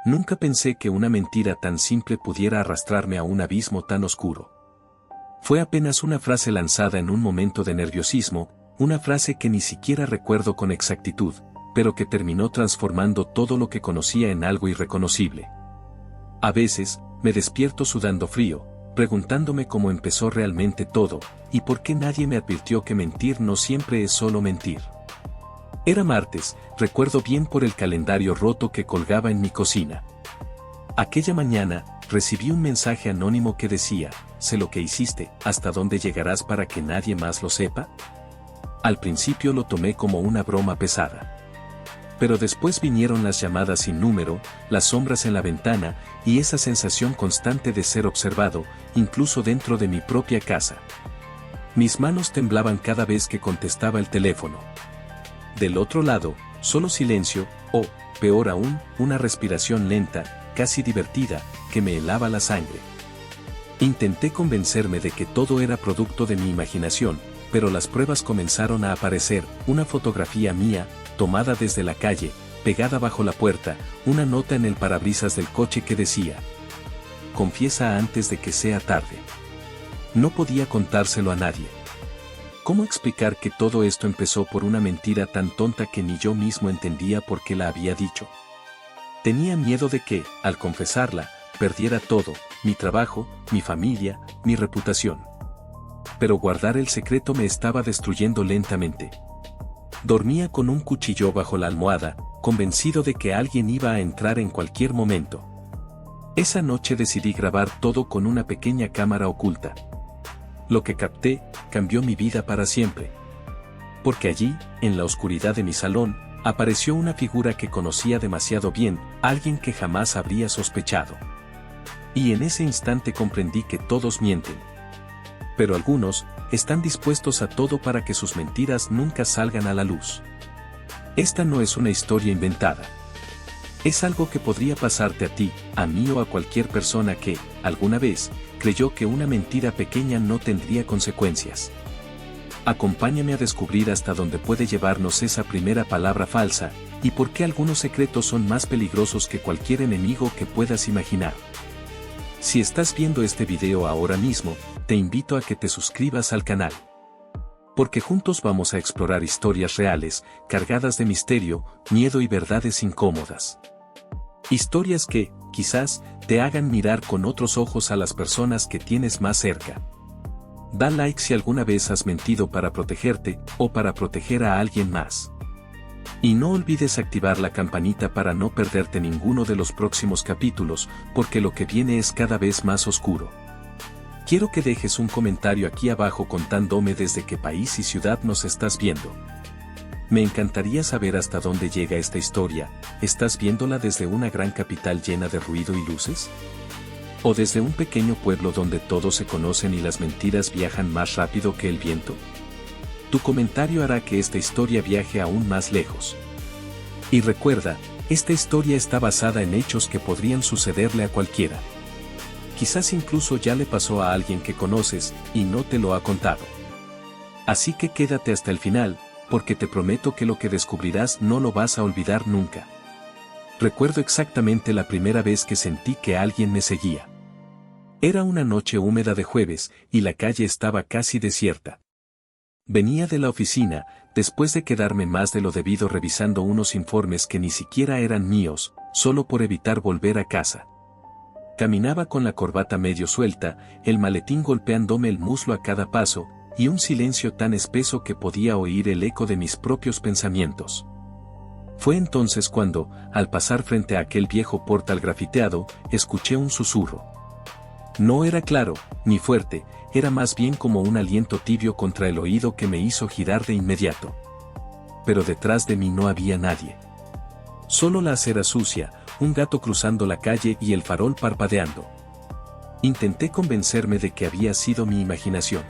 Nunca pensé que una mentira tan simple pudiera arrastrarme a un abismo tan oscuro. Fue apenas una frase lanzada en un momento de nerviosismo, una frase que ni siquiera recuerdo con exactitud, pero que terminó transformando todo lo que conocía en algo irreconocible. A veces, me despierto sudando frío, preguntándome cómo empezó realmente todo, y por qué nadie me advirtió que mentir no siempre es solo mentir. Era martes, recuerdo bien por el calendario roto que colgaba en mi cocina. Aquella mañana, recibí un mensaje anónimo que decía: sé lo que hiciste, ¿hasta dónde llegarás para que nadie más lo sepa? Al principio lo tomé como una broma pesada. Pero después vinieron las llamadas sin número, las sombras en la ventana, y esa sensación constante de ser observado, incluso dentro de mi propia casa. Mis manos temblaban cada vez que contestaba el teléfono. Del otro lado, solo silencio, o, peor aún, una respiración lenta, casi divertida, que me helaba la sangre. Intenté convencerme de que todo era producto de mi imaginación, pero las pruebas comenzaron a aparecer: una fotografía mía, tomada desde la calle, pegada bajo la puerta, una nota en el parabrisas del coche que decía: confiesa antes de que sea tarde. No podía contárselo a nadie. ¿Cómo explicar que todo esto empezó por una mentira tan tonta que ni yo mismo entendía por qué la había dicho? Tenía miedo de que, al confesarla, perdiera todo: mi trabajo, mi familia, mi reputación. Pero guardar el secreto me estaba destruyendo lentamente. Dormía con un cuchillo bajo la almohada, convencido de que alguien iba a entrar en cualquier momento. Esa noche decidí grabar todo con una pequeña cámara oculta. Lo que capté cambió mi vida para siempre. Porque allí, en la oscuridad de mi salón, apareció una figura que conocía demasiado bien, alguien que jamás habría sospechado. Y en ese instante comprendí que todos mienten. Pero algunos están dispuestos a todo para que sus mentiras nunca salgan a la luz. Esta no es una historia inventada. Es algo que podría pasarte a ti, a mí o a cualquier persona que, alguna vez, creyó que una mentira pequeña no tendría consecuencias. Acompáñame a descubrir hasta dónde puede llevarnos esa primera palabra falsa, y por qué algunos secretos son más peligrosos que cualquier enemigo que puedas imaginar. Si estás viendo este video ahora mismo, te invito a que te suscribas al canal. Porque juntos vamos a explorar historias reales, cargadas de misterio, miedo y verdades incómodas. Historias que, quizás, te hagan mirar con otros ojos a las personas que tienes más cerca. Da like si alguna vez has mentido para protegerte, o para proteger a alguien más. Y no olvides activar la campanita para no perderte ninguno de los próximos capítulos, porque lo que viene es cada vez más oscuro. Quiero que dejes un comentario aquí abajo contándome desde qué país y ciudad nos estás viendo. Me encantaría saber hasta dónde llega esta historia. ¿Estás viéndola desde una gran capital llena de ruido y luces? ¿O desde un pequeño pueblo donde todos se conocen y las mentiras viajan más rápido que el viento? Tu comentario hará que esta historia viaje aún más lejos. Y recuerda, esta historia está basada en hechos que podrían sucederle a cualquiera. Quizás incluso ya le pasó a alguien que conoces, y no te lo ha contado. Así que quédate hasta el final, porque te prometo que lo que descubrirás no lo vas a olvidar nunca. Recuerdo exactamente la primera vez que sentí que alguien me seguía. Era una noche húmeda de jueves, y la calle estaba casi desierta. Venía de la oficina, después de quedarme más de lo debido revisando unos informes que ni siquiera eran míos, solo por evitar volver a casa. Caminaba con la corbata medio suelta, el maletín golpeándome el muslo a cada paso, y un silencio tan espeso que podía oír el eco de mis propios pensamientos. Fue entonces cuando, al pasar frente a aquel viejo portal grafiteado, escuché un susurro. No era claro, ni fuerte, era más bien como un aliento tibio contra el oído que me hizo girar de inmediato. Pero detrás de mí no había nadie. Solo la acera sucia, un gato cruzando la calle y el farol parpadeando. Intenté convencerme de que había sido mi imaginación.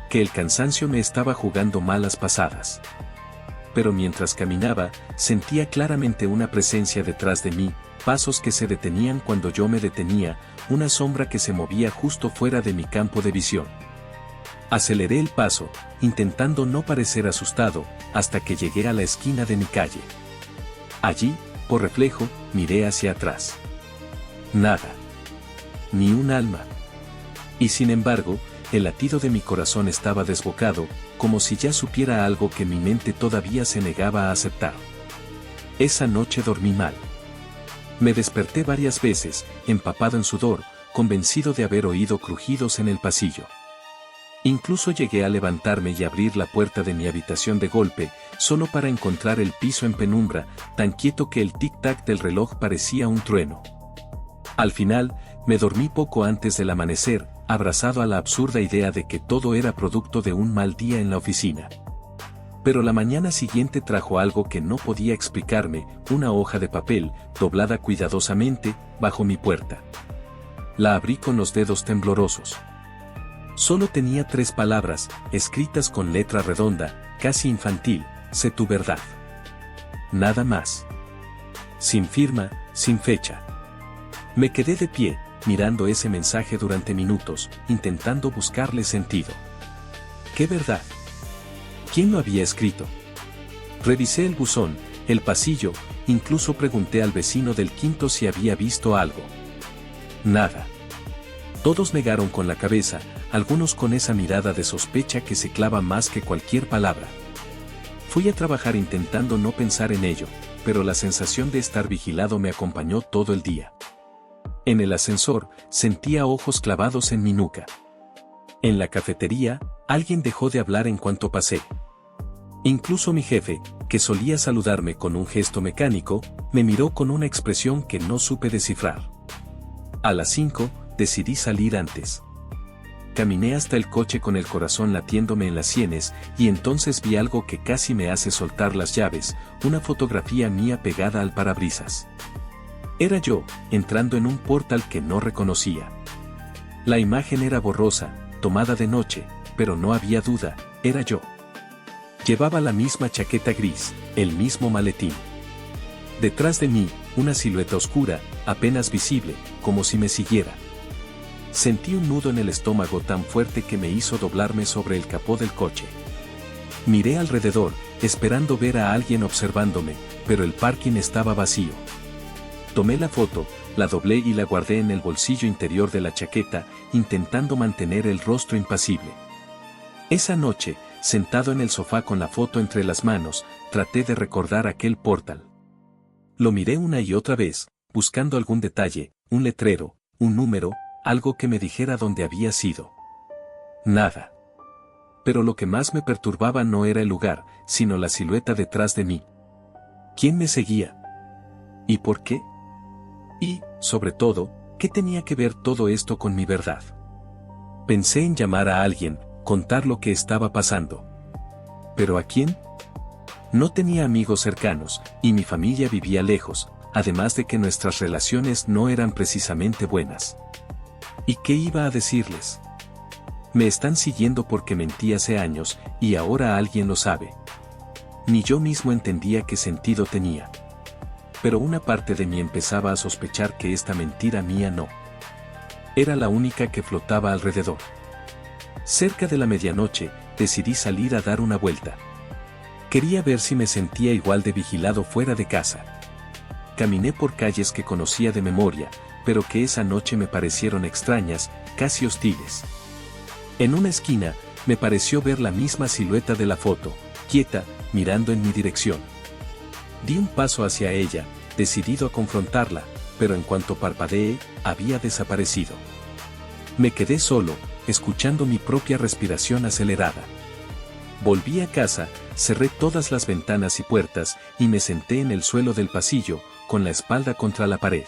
Que el cansancio me estaba jugando malas pasadas. Pero mientras caminaba, sentía claramente una presencia detrás de mí, pasos que se detenían cuando yo me detenía, una sombra que se movía justo fuera de mi campo de visión. Aceleré el paso, intentando no parecer asustado, hasta que llegué a la esquina de mi calle. Allí, Por reflejo, miré hacia atrás. Nada. Ni un alma. Y sin embargo, el latido de mi corazón estaba desbocado, como si ya supiera algo que mi mente todavía se negaba a aceptar. Esa noche dormí mal. Me desperté varias veces, empapado en sudor, convencido de haber oído crujidos en el pasillo. Incluso llegué a levantarme y abrir la puerta de mi habitación de golpe, solo para encontrar el piso en penumbra, tan quieto que el tic-tac del reloj parecía un trueno. Al final, me dormí poco antes del amanecer, abrazado a la absurda idea de que todo era producto de un mal día en la oficina. Pero la mañana siguiente trajo algo que no podía explicarme, una hoja de papel, doblada cuidadosamente, bajo mi puerta. La abrí con los dedos temblorosos. Solo tenía 3 palabras, escritas con letra redonda, casi infantil: sé tu verdad. Nada más. Sin firma, sin fecha. Me quedé de pie, mirando ese mensaje durante minutos, intentando buscarle sentido. ¿Qué verdad? ¿Quién lo había escrito? Revisé el buzón, el pasillo, incluso pregunté al vecino del quinto si había visto algo. Nada. Todos negaron con la cabeza, algunos con esa mirada de sospecha que se clava más que cualquier palabra. Fui a trabajar intentando no pensar en ello, pero la sensación de estar vigilado me acompañó todo el día. En el ascensor, sentía ojos clavados en mi nuca. En la cafetería, alguien dejó de hablar en cuanto pasé. Incluso mi jefe, que solía saludarme con un gesto mecánico, me miró con una expresión que no supe descifrar. A las 5, decidí salir antes. Caminé hasta el coche con el corazón latiéndome en las sienes, y entonces vi algo que casi me hace soltar las llaves, una fotografía mía pegada al parabrisas. Era yo, entrando en un portal que no reconocía. La imagen era borrosa, tomada de noche, pero no había duda, era yo. Llevaba la misma chaqueta gris, el mismo maletín. Detrás de mí, una silueta oscura, apenas visible, como si me siguiera. Sentí un nudo en el estómago tan fuerte que me hizo doblarme sobre el capó del coche. Miré alrededor, esperando ver a alguien observándome, pero el parking estaba vacío. Tomé la foto, la doblé y la guardé en el bolsillo interior de la chaqueta, intentando mantener el rostro impasible. Esa noche, sentado en el sofá con la foto entre las manos, traté de recordar aquel portal. Lo miré una y otra vez, buscando algún detalle, un letrero, un número, algo que me dijera dónde había sido. Nada. Pero lo que más me perturbaba no era el lugar, sino la silueta detrás de mí. ¿Quién me seguía? ¿Y por qué? Y, sobre todo, ¿qué tenía que ver todo esto con mi verdad? Pensé en llamar a alguien, contar lo que estaba pasando. ¿Pero a quién? No tenía amigos cercanos, y mi familia vivía lejos, además de que nuestras relaciones no eran precisamente buenas. ¿Y qué iba a decirles? Me están siguiendo porque mentí hace años, y ahora alguien lo sabe. Ni yo mismo entendía qué sentido tenía. Pero una parte de mí empezaba a sospechar que esta mentira mía no era la única que flotaba alrededor. Cerca de la medianoche, decidí salir a dar una vuelta. Quería ver si me sentía igual de vigilado fuera de casa. Caminé por calles que conocía de memoria, pero que esa noche me parecieron extrañas, casi hostiles. En una esquina, me pareció ver la misma silueta de la foto, quieta, mirando en mi dirección. Di un paso hacia ella, decidido a confrontarla, pero en cuanto parpadeé, había desaparecido. Me quedé solo, escuchando mi propia respiración acelerada. Volví a casa, cerré todas las ventanas y puertas, y me senté en el suelo del pasillo, con la espalda contra la pared.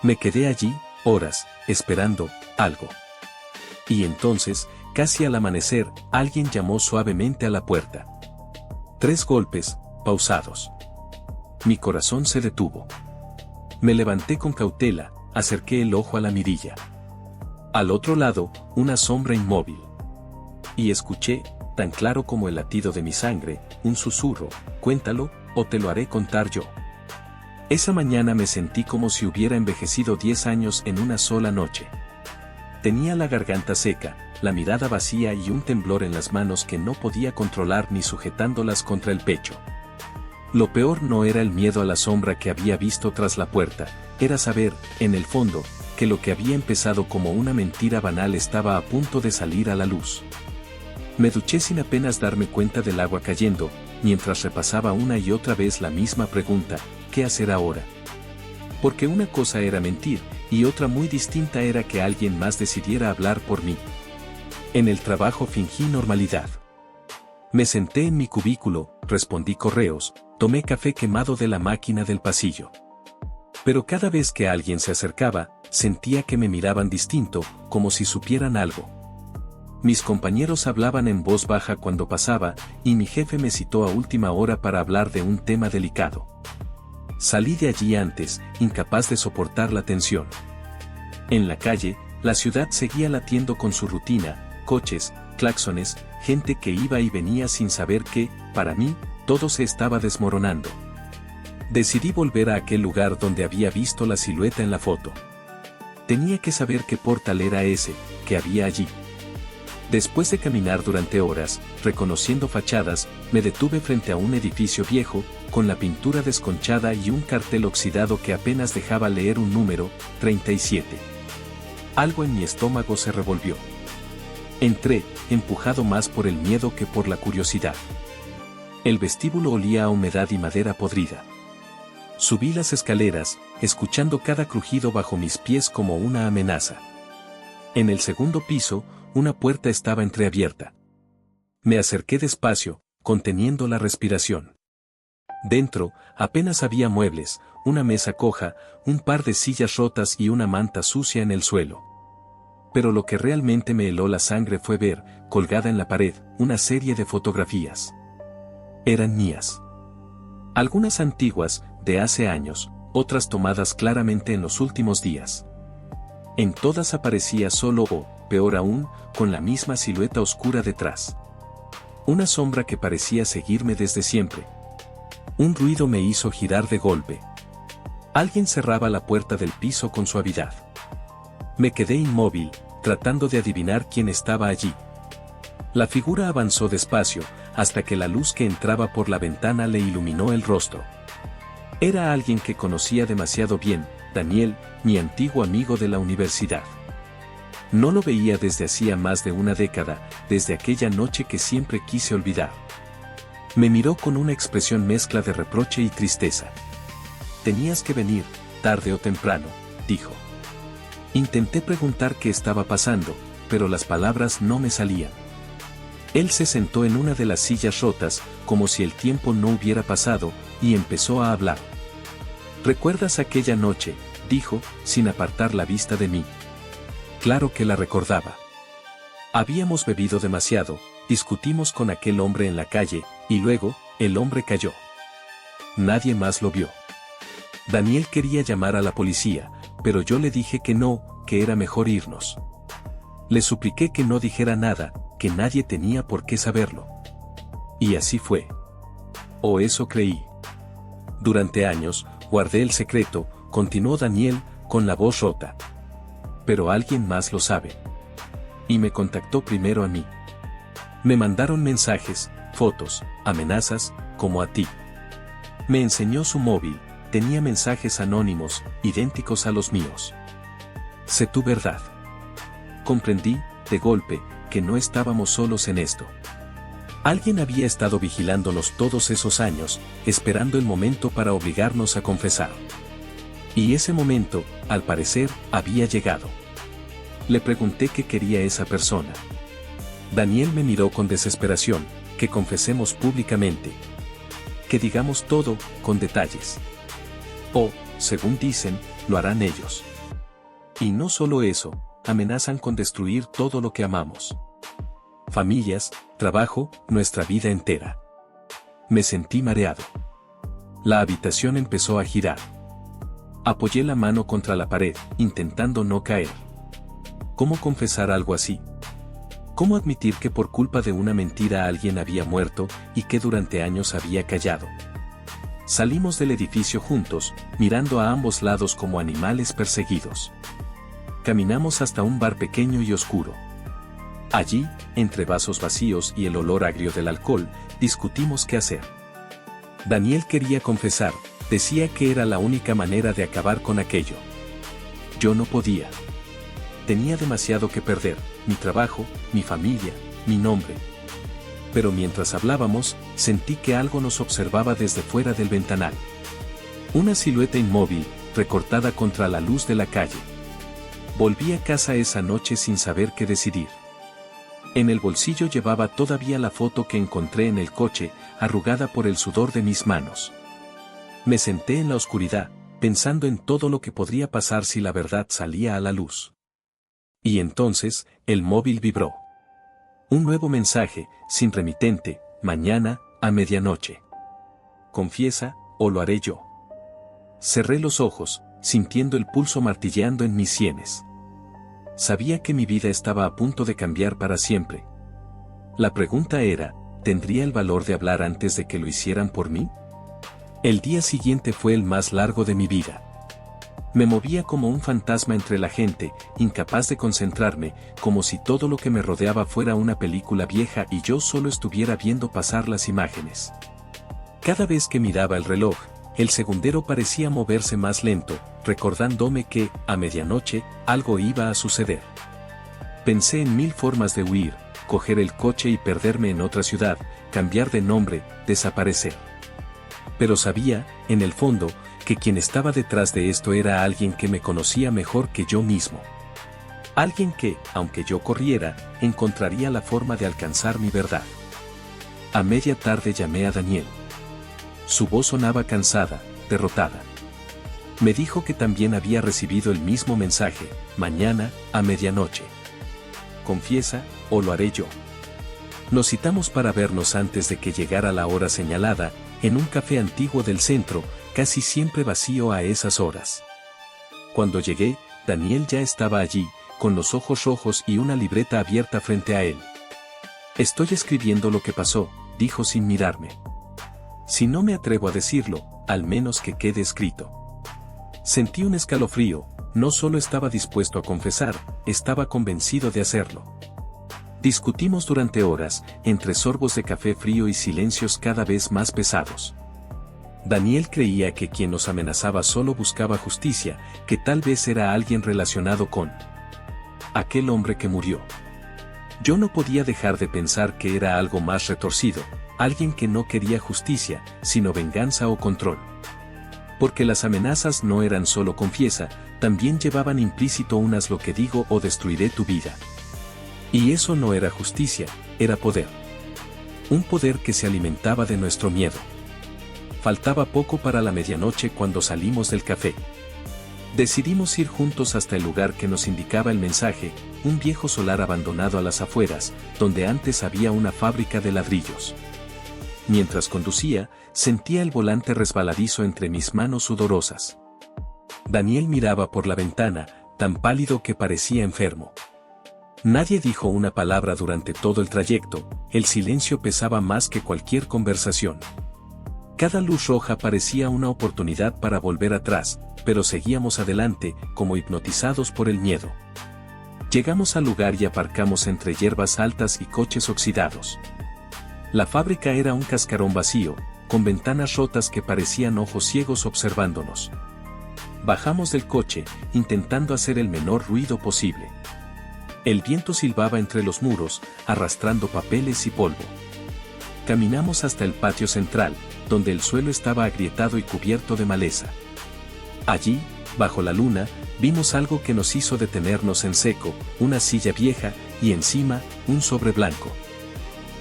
Me quedé allí, horas, esperando algo. Y entonces, casi al amanecer, alguien llamó suavemente a la puerta. 3 golpes, pausados. Mi corazón se detuvo. Me levanté con cautela, acerqué el ojo a la mirilla. Al otro lado, una sombra inmóvil. Y escuché, tan claro como el latido de mi sangre, un susurro: cuéntalo, o te lo haré contar yo. Esa mañana me sentí como si hubiera envejecido 10 años en una sola noche. Tenía la garganta seca, la mirada vacía y un temblor en las manos que no podía controlar ni sujetándolas contra el pecho. Lo peor no era el miedo a la sombra que había visto tras la puerta, era saber, en el fondo, que lo que había empezado como una mentira banal estaba a punto de salir a la luz. Me duché sin apenas darme cuenta del agua cayendo, mientras repasaba una y otra vez la misma pregunta, ¿qué hacer ahora? Porque una cosa era mentir, y otra muy distinta era que alguien más decidiera hablar por mí. En el trabajo fingí normalidad. Me senté en mi cubículo, respondí correos, tomé café quemado de la máquina del pasillo. Pero cada vez que alguien se acercaba, sentía que me miraban distinto, como si supieran algo. Mis compañeros hablaban en voz baja cuando pasaba, y mi jefe me citó a última hora para hablar de un tema delicado. Salí de allí antes, incapaz de soportar la tensión. En la calle, la ciudad seguía latiendo con su rutina, coches, claxones, gente que iba y venía sin saber que, para mí, todo se estaba desmoronando. Decidí volver a aquel lugar donde había visto la silueta en la foto. Tenía que saber qué portal era ese, que había allí. Después de caminar durante horas, reconociendo fachadas, me detuve frente a un edificio viejo, con la pintura desconchada y un cartel oxidado que apenas dejaba leer un número, 37. Algo en mi estómago se revolvió. Entré, empujado más por el miedo que por la curiosidad. El vestíbulo olía a humedad y madera podrida. Subí las escaleras, escuchando cada crujido bajo mis pies como una amenaza. En el segundo piso, una puerta estaba entreabierta. Me acerqué despacio, conteniendo la respiración. Dentro, apenas había muebles, una mesa coja, un par de sillas rotas y una manta sucia en el suelo. Pero lo que realmente me heló la sangre fue ver, colgada en la pared, una serie de fotografías. Eran mías. Algunas antiguas, de hace años, otras tomadas claramente en los últimos días. En todas aparecía solo o, peor aún, con la misma silueta oscura detrás. Una sombra que parecía seguirme desde siempre. Un ruido me hizo girar de golpe. Alguien cerraba la puerta del piso con suavidad. Me quedé inmóvil, tratando de adivinar quién estaba allí. La figura avanzó despacio, hasta que la luz que entraba por la ventana le iluminó el rostro. Era alguien que conocía demasiado bien, Daniel, mi antiguo amigo de la universidad. No lo veía desde hacía más de una década, desde aquella noche que siempre quise olvidar. Me miró con una expresión mezcla de reproche y tristeza. Tenías que venir, tarde o temprano, dijo. Intenté preguntar qué estaba pasando, pero las palabras no me salían. Él se sentó en una de las sillas rotas, como si el tiempo no hubiera pasado, y empezó a hablar. ¿Recuerdas aquella noche?, dijo, sin apartar la vista de mí. Claro que la recordaba. Habíamos bebido demasiado, discutimos con aquel hombre en la calle, y luego, el hombre cayó. Nadie más lo vio. Daniel quería llamar a la policía, pero yo le dije que no, que era mejor irnos. Le supliqué que no dijera nada, que nadie tenía por qué saberlo. Y así fue. O eso creí. Durante años, guardé el secreto, continuó Daniel, con la voz rota. Pero alguien más lo sabe. Y me contactó primero a mí. Me mandaron mensajes, fotos, amenazas, como a ti. Me enseñó su móvil, tenía mensajes anónimos, idénticos a los míos. Sé tu verdad. Comprendí, de golpe, que no estábamos solos en esto. Alguien había estado vigilándonos todos esos años, esperando el momento para obligarnos a confesar. Y ese momento, al parecer, había llegado. Le pregunté qué quería esa persona. Daniel me miró con desesperación, que confesemos públicamente. Que digamos todo, con detalles. O, según dicen, lo harán ellos. Y no solo eso, amenazan con destruir todo lo que amamos. Familias, trabajo, nuestra vida entera. Me sentí mareado. La habitación empezó a girar. Apoyé la mano contra la pared, intentando no caer. ¿Cómo confesar algo así? ¿Cómo admitir que por culpa de una mentira alguien había muerto y que durante años había callado? Salimos del edificio juntos, mirando a ambos lados como animales perseguidos. Caminamos hasta un bar pequeño y oscuro. Allí, entre vasos vacíos y el olor agrio del alcohol, discutimos qué hacer. Daniel quería confesar, decía que era la única manera de acabar con aquello. Yo no podía. Tenía demasiado que perder, mi trabajo, mi familia, mi nombre. Pero mientras hablábamos, sentí que algo nos observaba desde fuera del ventanal. Una silueta inmóvil, recortada contra la luz de la calle. Volví a casa esa noche sin saber qué decidir. En el bolsillo llevaba todavía la foto que encontré en el coche, arrugada por el sudor de mis manos. Me senté en la oscuridad, pensando en todo lo que podría pasar si la verdad salía a la luz. Y entonces, el móvil vibró. Un nuevo mensaje, sin remitente, mañana, a medianoche. Confiesa, o lo haré yo. Cerré los ojos, sintiendo el pulso martilleando en mis sienes. Sabía que mi vida estaba a punto de cambiar para siempre. La pregunta era, ¿tendría el valor de hablar antes de que lo hicieran por mí? El día siguiente fue el más largo de mi vida. Me movía como un fantasma entre la gente, incapaz de concentrarme, como si todo lo que me rodeaba fuera una película vieja y yo solo estuviera viendo pasar las imágenes. Cada vez que miraba el reloj, el segundero parecía moverse más lento, recordándome que, a medianoche, algo iba a suceder. Pensé en 1000 formas de huir, coger el coche y perderme en otra ciudad, cambiar de nombre, desaparecer. Pero sabía, en el fondo, que quien estaba detrás de esto era alguien que me conocía mejor que yo mismo. Alguien que, aunque yo corriera, encontraría la forma de alcanzar mi verdad. A media tarde llamé a Daniel. Su voz sonaba cansada, derrotada. Me dijo que también había recibido el mismo mensaje, mañana, a medianoche. Confiesa, o lo haré yo. Nos citamos para vernos antes de que llegara la hora señalada, en un café antiguo del centro, casi siempre vacío a esas horas. Cuando llegué, Daniel ya estaba allí, con los ojos rojos y una libreta abierta frente a él. Estoy escribiendo lo que pasó, dijo sin mirarme. Si no me atrevo a decirlo, al menos que quede escrito. Sentí un escalofrío, no solo estaba dispuesto a confesar, estaba convencido de hacerlo. Discutimos durante horas, entre sorbos de café frío y silencios cada vez más pesados. Daniel creía que quien nos amenazaba solo buscaba justicia, que tal vez era alguien relacionado con aquel hombre que murió. Yo no podía dejar de pensar que era algo más retorcido, alguien que no quería justicia, sino venganza o control. Porque las amenazas no eran solo confiesa, también llevaban implícito unas lo que digo o destruiré tu vida. Y eso no era justicia, era poder. Un poder que se alimentaba de nuestro miedo. Faltaba poco para la medianoche cuando salimos del café. Decidimos ir juntos hasta el lugar que nos indicaba el mensaje, un viejo solar abandonado a las afueras, donde antes había una fábrica de ladrillos. Mientras conducía, sentía el volante resbaladizo entre mis manos sudorosas. Daniel miraba por la ventana, tan pálido que parecía enfermo. Nadie dijo una palabra durante todo el trayecto, el silencio pesaba más que cualquier conversación. Cada luz roja parecía una oportunidad para volver atrás, pero seguíamos adelante, como hipnotizados por el miedo. Llegamos al lugar y aparcamos entre hierbas altas y coches oxidados. La fábrica era un cascarón vacío, con ventanas rotas que parecían ojos ciegos observándonos. Bajamos del coche, intentando hacer el menor ruido posible. El viento silbaba entre los muros, arrastrando papeles y polvo. Caminamos hasta el patio central, donde el suelo estaba agrietado y cubierto de maleza. Allí, bajo la luna, vimos algo que nos hizo detenernos en seco, una silla vieja, y encima, un sobre blanco.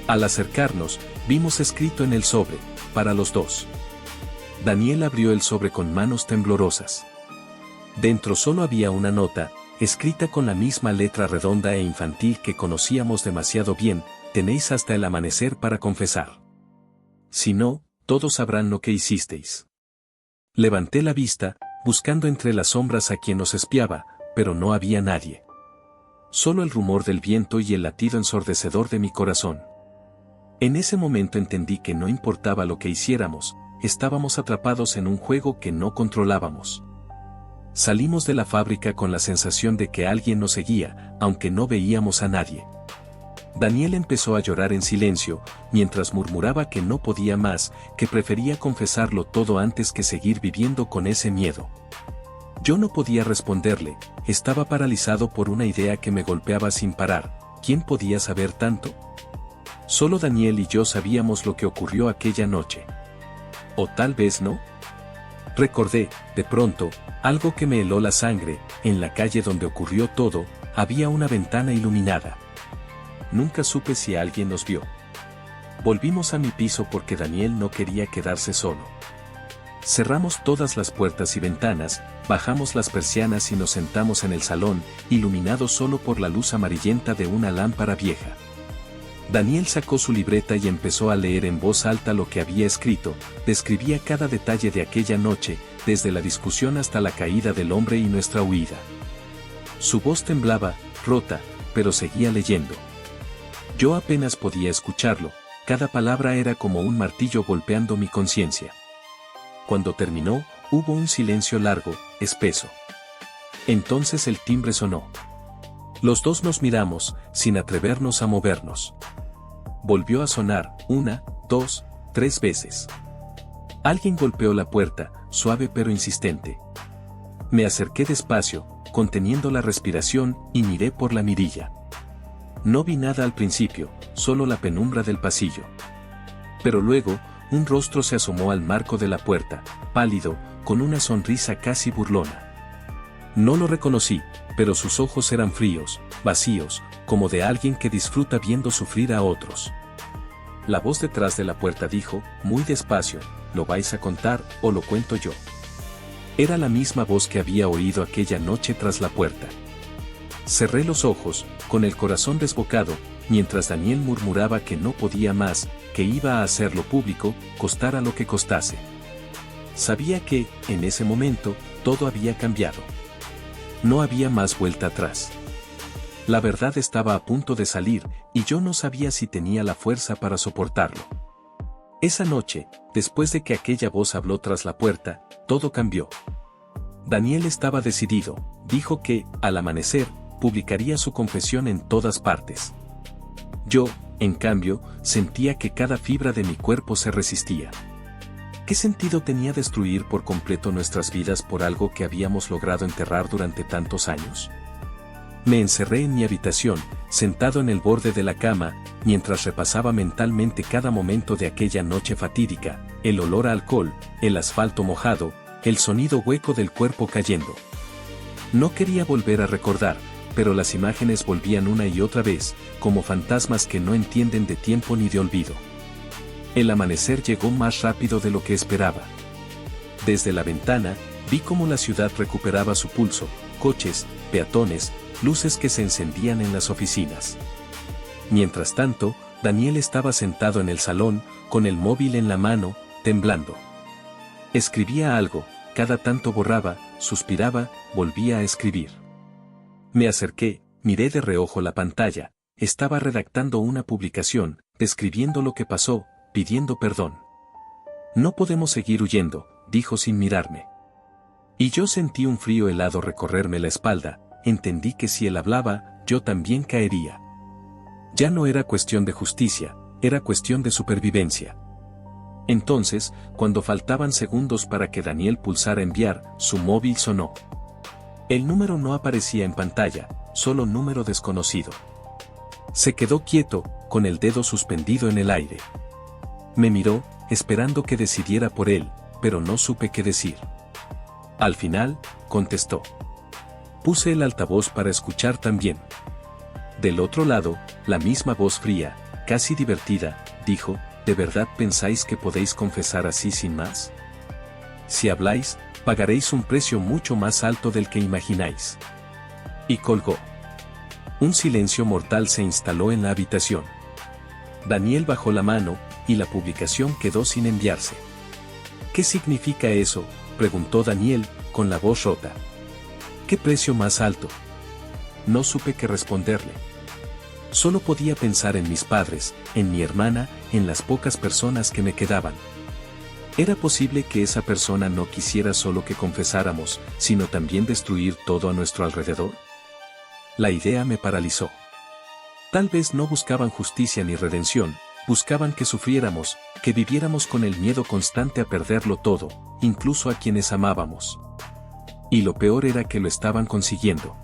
Al acercarnos, vimos escrito en el sobre, para los dos. Daniel abrió el sobre con manos temblorosas. Dentro solo había una nota, escrita con la misma letra redonda e infantil que conocíamos demasiado bien, tenéis hasta el amanecer para confesar. Si no, todos sabrán lo que hicisteis. Levanté la vista, buscando entre las sombras a quien nos espiaba, pero no había nadie. Solo el rumor del viento y el latido ensordecedor de mi corazón. En ese momento entendí que no importaba lo que hiciéramos, estábamos atrapados en un juego que no controlábamos. Salimos de la fábrica con la sensación de que alguien nos seguía, aunque no veíamos a nadie. Daniel empezó a llorar en silencio, mientras murmuraba que no podía más, que prefería confesarlo todo antes que seguir viviendo con ese miedo. Yo no podía responderle, estaba paralizado por una idea que me golpeaba sin parar. ¿Quién podía saber tanto? Solo Daniel y yo sabíamos lo que ocurrió aquella noche. ¿O tal vez no? Recordé, de pronto, algo que me heló la sangre. En la calle donde ocurrió todo, había una ventana iluminada. Nunca supe si alguien nos vio. Volvimos a mi piso porque Daniel no quería quedarse solo. Cerramos todas las puertas y ventanas, bajamos las persianas y nos sentamos en el salón, iluminado solo por la luz amarillenta de una lámpara vieja. Daniel sacó su libreta y empezó a leer en voz alta lo que había escrito. Describía cada detalle de aquella noche, desde la discusión hasta la caída del hombre y nuestra huida. Su voz temblaba, rota, pero seguía leyendo. Yo apenas podía escucharlo, cada palabra era como un martillo golpeando mi conciencia. Cuando terminó, hubo un silencio largo, espeso. Entonces el timbre sonó. Los dos nos miramos, sin atrevernos a movernos. Volvió a sonar, 1, 2, 3 veces. Alguien golpeó la puerta, suave pero insistente. Me acerqué despacio, conteniendo la respiración, y miré por la mirilla. No vi nada al principio, solo la penumbra del pasillo. Pero luego, un rostro se asomó al marco de la puerta, pálido, con una sonrisa casi burlona. No lo reconocí, pero sus ojos eran fríos, vacíos, como de alguien que disfruta viendo sufrir a otros. La voz detrás de la puerta dijo, muy despacio, ¿lo vais a contar o lo cuento yo? Era la misma voz que había oído aquella noche tras la puerta. Cerré los ojos, con el corazón desbocado, mientras Daniel murmuraba que no podía más, que iba a hacerlo público, costara lo que costase. Sabía que, en ese momento, todo había cambiado. No había más vuelta atrás. La verdad estaba a punto de salir, y yo no sabía si tenía la fuerza para soportarlo. Esa noche, después de que aquella voz habló tras la puerta, todo cambió. Daniel estaba decidido, dijo que, al amanecer, publicaría su confesión en todas partes. Yo, en cambio, sentía que cada fibra de mi cuerpo se resistía. ¿Qué sentido tenía destruir por completo nuestras vidas por algo que habíamos logrado enterrar durante tantos años? Me encerré en mi habitación, sentado en el borde de la cama, mientras repasaba mentalmente cada momento de aquella noche fatídica, el olor a alcohol, el asfalto mojado, el sonido hueco del cuerpo cayendo. No quería volver a recordar, pero las imágenes volvían una y otra vez, como fantasmas que no entienden de tiempo ni de olvido. El amanecer llegó más rápido de lo que esperaba. Desde la ventana, vi cómo la ciudad recuperaba su pulso, coches, peatones, luces que se encendían en las oficinas. Mientras tanto, Daniel estaba sentado en el salón, con el móvil en la mano, temblando. Escribía algo, cada tanto borraba, suspiraba, volvía a escribir. Me acerqué, miré de reojo la pantalla, estaba redactando una publicación, describiendo lo que pasó, pidiendo perdón. No podemos seguir huyendo, dijo sin mirarme. Y yo sentí un frío helado recorrerme la espalda, entendí que si él hablaba, yo también caería. Ya no era cuestión de justicia, era cuestión de supervivencia. Entonces, cuando faltaban segundos para que Daniel pulsara enviar, su móvil sonó. El número no aparecía en pantalla, solo número desconocido. Se quedó quieto, con el dedo suspendido en el aire. Me miró, esperando que decidiera por él, pero no supe qué decir. Al final, contestó. Puse el altavoz para escuchar también. Del otro lado, la misma voz fría, casi divertida, dijo, ¿de verdad pensáis que podéis confesar así sin más? Si habláis, pagaréis un precio mucho más alto del que imagináis. Y colgó. Un silencio mortal se instaló en la habitación. Daniel bajó la mano, y la publicación quedó sin enviarse. ¿Qué significa eso?, preguntó Daniel, con la voz rota. ¿Qué precio más alto? No supe qué responderle. Solo podía pensar en mis padres, en mi hermana, en las pocas personas que me quedaban. ¿Era posible que esa persona no quisiera solo que confesáramos, sino también destruir todo a nuestro alrededor? La idea me paralizó. Tal vez no buscaban justicia ni redención, buscaban que sufriéramos, que viviéramos con el miedo constante a perderlo todo, incluso a quienes amábamos. Y lo peor era que lo estaban consiguiendo.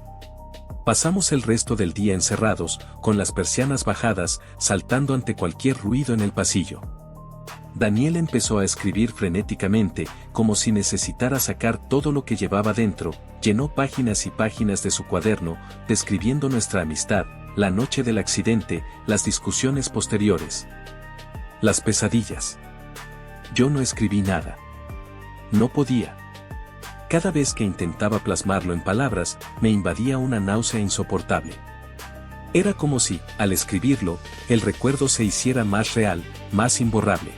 Pasamos el resto del día encerrados, con las persianas bajadas, saltando ante cualquier ruido en el pasillo. Daniel empezó a escribir frenéticamente, como si necesitara sacar todo lo que llevaba dentro, llenó páginas y páginas de su cuaderno, describiendo nuestra amistad, la noche del accidente, las discusiones posteriores, las pesadillas. Yo no escribí nada. No podía. Cada vez que intentaba plasmarlo en palabras, me invadía una náusea insoportable. Era como si, al escribirlo, el recuerdo se hiciera más real, más imborrable.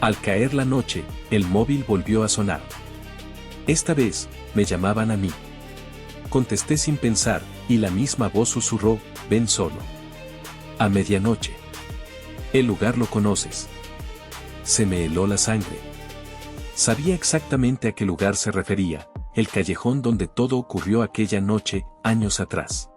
Al caer la noche, el móvil volvió a sonar. Esta vez, me llamaban a mí. Contesté sin pensar, y la misma voz susurró, ven solo. A medianoche. El lugar lo conoces. Se me heló la sangre. Sabía exactamente a qué lugar se refería, el callejón donde todo ocurrió aquella noche, años atrás.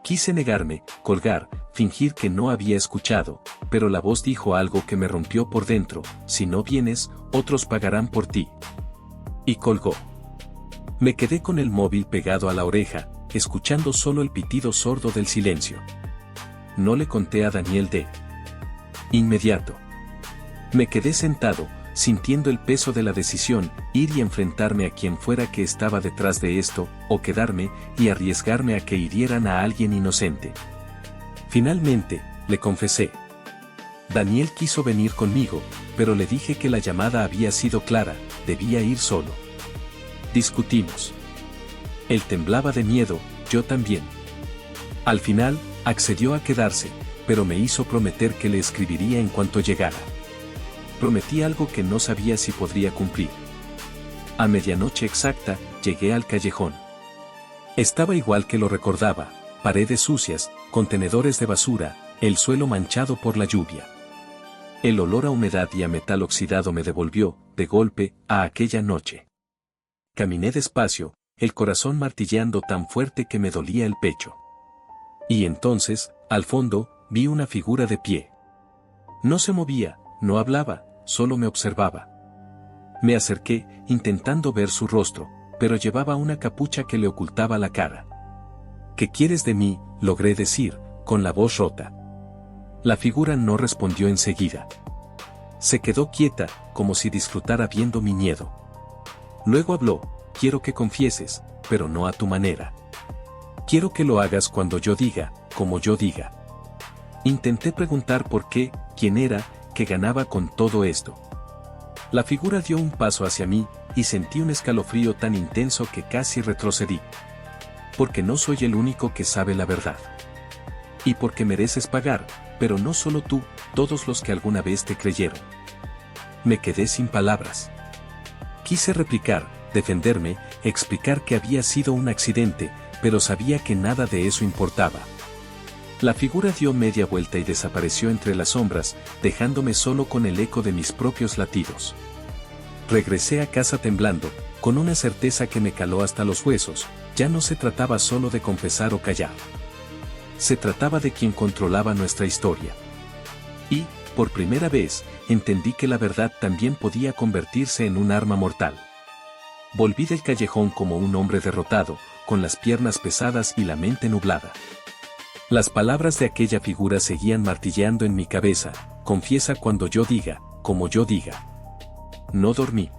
Quise negarme, colgar, fingir que no había escuchado, pero la voz dijo algo que me rompió por dentro, si no vienes, otros pagarán por ti. Y colgó. Me quedé con el móvil pegado a la oreja, escuchando solo el pitido sordo del silencio. No le conté a Daniel de inmediato. Me quedé sentado, sintiendo el peso de la decisión, ir y enfrentarme a quien fuera que estaba detrás de esto, o quedarme y arriesgarme a que hirieran a alguien inocente. Finalmente, le confesé. Daniel quiso venir conmigo, pero le dije que la llamada había sido clara, debía ir solo. Discutimos. Él temblaba de miedo, yo también. Al final, accedió a quedarse, pero me hizo prometer que le escribiría en cuanto llegara. Prometí algo que no sabía si podría cumplir. A medianoche exacta, llegué al callejón. Estaba igual que lo recordaba, paredes sucias, contenedores de basura, el suelo manchado por la lluvia. El olor a humedad y a metal oxidado me devolvió, de golpe, a aquella noche. Caminé despacio, el corazón martilleando tan fuerte que me dolía el pecho. Y entonces, al fondo, vi una figura de pie. No se movía, no hablaba, solo me observaba. Me acerqué, intentando ver su rostro, pero llevaba una capucha que le ocultaba la cara. ¿Qué quieres de mí?, logré decir, con la voz rota. La figura no respondió enseguida. Se quedó quieta, como si disfrutara viendo mi miedo. Luego habló, quiero que confieses, pero no a tu manera. Quiero que lo hagas cuando yo diga, como yo diga. Intenté preguntar por qué, quién era, qué ganaba con todo esto. La figura dio un paso hacia mí, y sentí un escalofrío tan intenso que casi retrocedí. Porque no soy el único que sabe la verdad. Y porque mereces pagar, pero no solo tú, todos los que alguna vez te creyeron. Me quedé sin palabras. Quise replicar, defenderme, explicar que había sido un accidente, pero sabía que nada de eso importaba. La figura dio media vuelta y desapareció entre las sombras, dejándome solo con el eco de mis propios latidos. Regresé a casa temblando, con una certeza que me caló hasta los huesos, ya no se trataba solo de confesar o callar. Se trataba de quien controlaba nuestra historia. Y, por primera vez, entendí que la verdad también podía convertirse en un arma mortal. Volví del callejón como un hombre derrotado, con las piernas pesadas y la mente nublada. Las palabras de aquella figura seguían martilleando en mi cabeza, confiesa cuando yo diga, como yo diga. No dormí.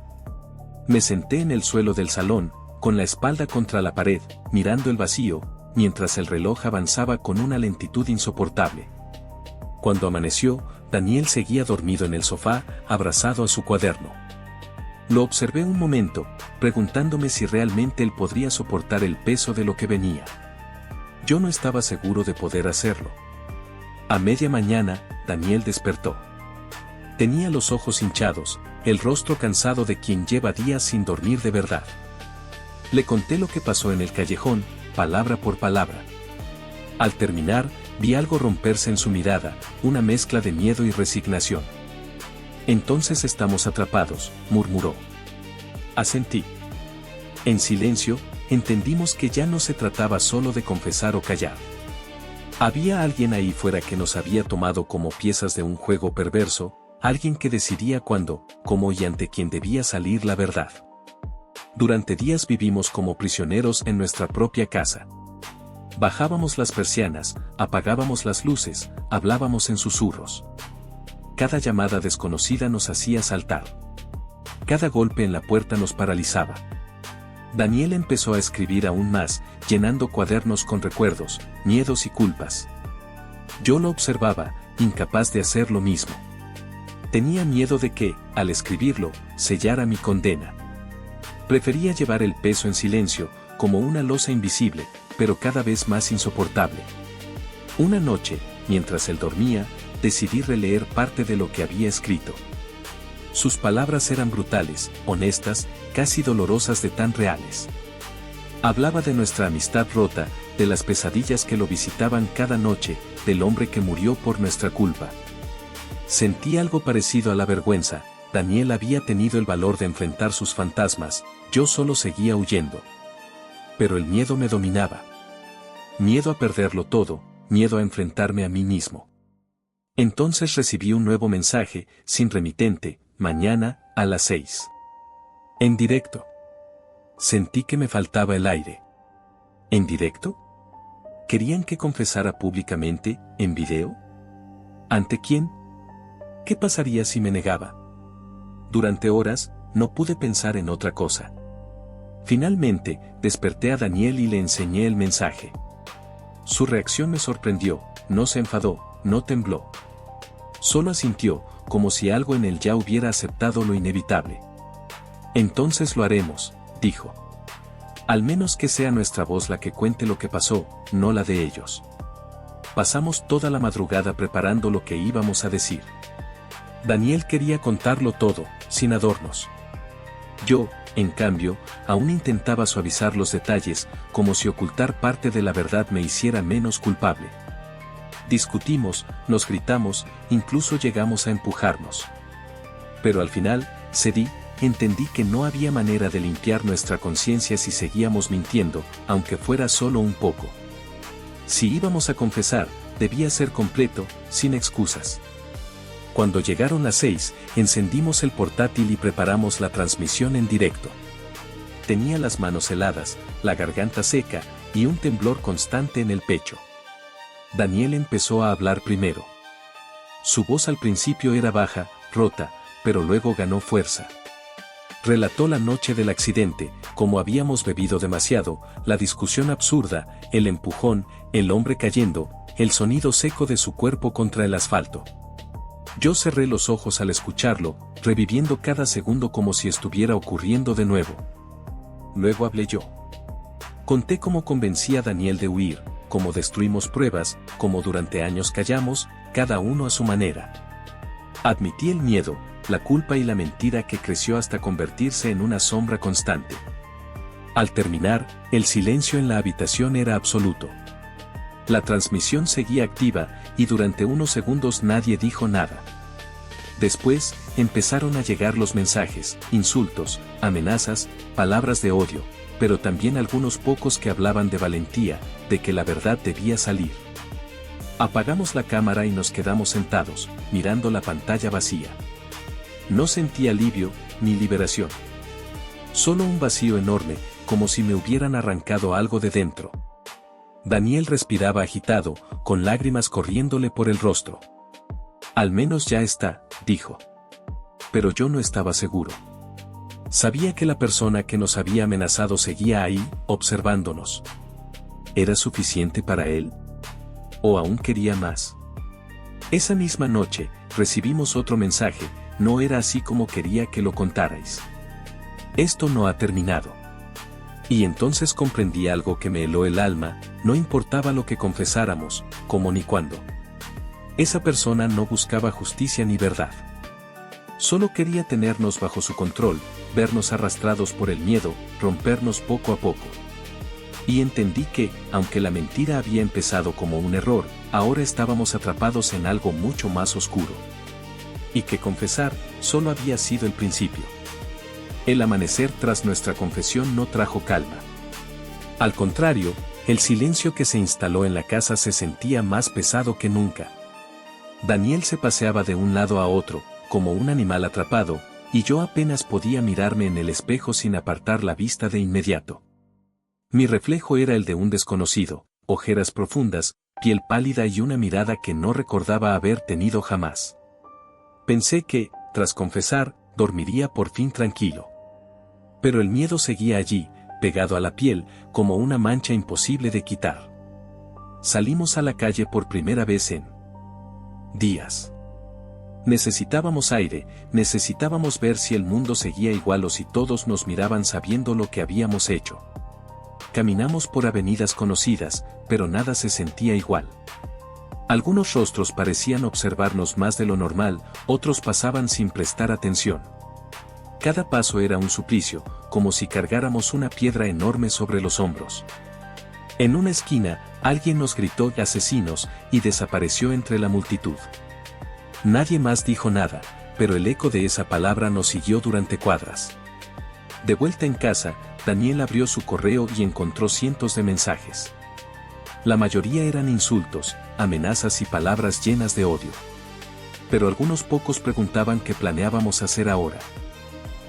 Me senté en el suelo del salón, con la espalda contra la pared, mirando el vacío, mientras el reloj avanzaba con una lentitud insoportable. Cuando amaneció, Daniel seguía dormido en el sofá, abrazado a su cuaderno. Lo observé un momento, preguntándome si realmente él podría soportar el peso de lo que venía. Yo no estaba seguro de poder hacerlo. A media mañana, Daniel despertó. Tenía los ojos hinchados, el rostro cansado de quien lleva días sin dormir de verdad. Le conté lo que pasó en el callejón, palabra por palabra. Al terminar, vi algo romperse en su mirada, una mezcla de miedo y resignación. Entonces estamos atrapados, murmuró. Asentí. En silencio, entendimos que ya no se trataba solo de confesar o callar. Había alguien ahí fuera que nos había tomado como piezas de un juego perverso, alguien que decidía cuándo, cómo y ante quién debía salir la verdad. Durante días vivimos como prisioneros en nuestra propia casa. Bajábamos las persianas, apagábamos las luces, hablábamos en susurros. Cada llamada desconocida nos hacía saltar. Cada golpe en la puerta nos paralizaba. Daniel empezó a escribir aún más, llenando cuadernos con recuerdos, miedos y culpas. Yo lo observaba, incapaz de hacer lo mismo. Tenía miedo de que, al escribirlo, sellara mi condena. Prefería llevar el peso en silencio, como una losa invisible, pero cada vez más insoportable. Una noche, mientras él dormía, decidí releer parte de lo que había escrito. Sus palabras eran brutales, honestas, casi dolorosas de tan reales. Hablaba de nuestra amistad rota, de las pesadillas que lo visitaban cada noche, del hombre que murió por nuestra culpa. Sentí algo parecido a la vergüenza. Daniel había tenido el valor de enfrentar sus fantasmas, yo solo seguía huyendo. Pero el miedo me dominaba. Miedo a perderlo todo, miedo a enfrentarme a mí mismo. Entonces recibí un nuevo mensaje, sin remitente, mañana, a las 6. En directo. Sentí que me faltaba el aire. ¿En directo? ¿Querían que confesara públicamente, en video? ¿Ante quién? ¿Qué pasaría si me negaba? Durante horas, no pude pensar en otra cosa. Finalmente, desperté a Daniel y le enseñé el mensaje. Su reacción me sorprendió, no se enfadó, no tembló. Solo asintió, como si algo en él ya hubiera aceptado lo inevitable. Entonces lo haremos, dijo. Al menos que sea nuestra voz la que cuente lo que pasó, no la de ellos. Pasamos toda la madrugada preparando lo que íbamos a decir. Daniel quería contarlo todo, sin adornos. Yo, en cambio, aún intentaba suavizar los detalles, como si ocultar parte de la verdad me hiciera menos culpable. Discutimos, nos gritamos, incluso llegamos a empujarnos. Pero al final, cedí, entendí que no había manera de limpiar nuestra conciencia si seguíamos mintiendo, aunque fuera solo un poco. Si íbamos a confesar, debía ser completo, sin excusas. Cuando llegaron las 6, encendimos el portátil y preparamos la transmisión en directo. Tenía las manos heladas, la garganta seca, y un temblor constante en el pecho. Daniel empezó a hablar primero. Su voz al principio era baja, rota, pero luego ganó fuerza. Relató la noche del accidente, cómo habíamos bebido demasiado, la discusión absurda, el empujón, el hombre cayendo, el sonido seco de su cuerpo contra el asfalto. Yo cerré los ojos al escucharlo, reviviendo cada segundo como si estuviera ocurriendo de nuevo. Luego hablé yo. Conté cómo convencí a Daniel de huir, cómo destruimos pruebas, cómo durante años callamos, cada uno a su manera. Admití el miedo, la culpa y la mentira que creció hasta convertirse en una sombra constante. Al terminar, el silencio en la habitación era absoluto. La transmisión seguía activa, y durante unos segundos nadie dijo nada. Después, empezaron a llegar los mensajes, insultos, amenazas, palabras de odio, pero también algunos pocos que hablaban de valentía, de que la verdad debía salir. Apagamos la cámara y nos quedamos sentados, mirando la pantalla vacía. No sentí alivio, ni liberación. Solo un vacío enorme, como si me hubieran arrancado algo de dentro. Daniel respiraba agitado, con lágrimas corriéndole por el rostro. Al menos ya está, dijo. Pero yo no estaba seguro. Sabía que la persona que nos había amenazado seguía ahí, observándonos. ¿Era suficiente para él? ¿O aún quería más? Esa misma noche, recibimos otro mensaje, no era así como quería que lo contarais. Esto no ha terminado. Y entonces comprendí algo que me heló el alma, no importaba lo que confesáramos, cómo ni cuándo. Esa persona no buscaba justicia ni verdad. Solo quería tenernos bajo su control, vernos arrastrados por el miedo, rompernos poco a poco. Y entendí que, aunque la mentira había empezado como un error, ahora estábamos atrapados en algo mucho más oscuro. Y que confesar, solo había sido el principio. El amanecer tras nuestra confesión no trajo calma. Al contrario, El silencio que se instaló en la casa se sentía más pesado que nunca. Daniel se paseaba de un lado a otro, como un animal atrapado, y yo apenas podía mirarme en el espejo sin apartar la vista de inmediato. Mi reflejo era el de un desconocido, ojeras profundas, piel pálida y una mirada que no recordaba haber tenido jamás. Pensé que, tras confesar, dormiría por fin tranquilo. Pero el miedo seguía allí, pegado a la piel, como una mancha imposible de quitar. Salimos a la calle por primera vez en días. Necesitábamos aire, necesitábamos ver si el mundo seguía igual o si todos nos miraban sabiendo lo que habíamos hecho. Caminamos por avenidas conocidas, pero nada se sentía igual. Algunos rostros parecían observarnos más de lo normal, otros pasaban sin prestar atención. Cada paso era un suplicio, como si cargáramos una piedra enorme sobre los hombros. En una esquina, alguien nos gritó "asesinos" y desapareció entre la multitud. Nadie más dijo nada, pero el eco de esa palabra nos siguió durante cuadras. De vuelta en casa, Daniel abrió su correo y encontró cientos de mensajes. La mayoría eran insultos, amenazas y palabras llenas de odio. Pero algunos pocos preguntaban qué planeábamos hacer ahora.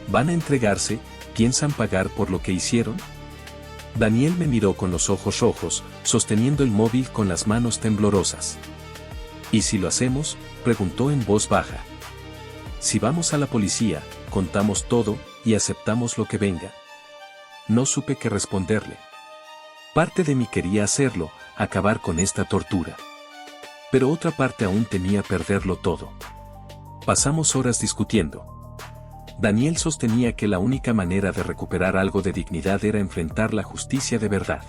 ¿Van a entregarse? ¿Piensan pagar por lo que hicieron? Daniel me miró con los ojos rojos, sosteniendo el móvil con las manos temblorosas. ¿Y si lo hacemos?, preguntó en voz baja. Si vamos a la policía, contamos todo, y aceptamos lo que venga. No supe qué responderle. Parte de mí quería hacerlo, acabar con esta tortura. Pero otra parte aún temía perderlo todo. Pasamos horas discutiendo. Daniel sostenía que la única manera de recuperar algo de dignidad era enfrentar la justicia de verdad.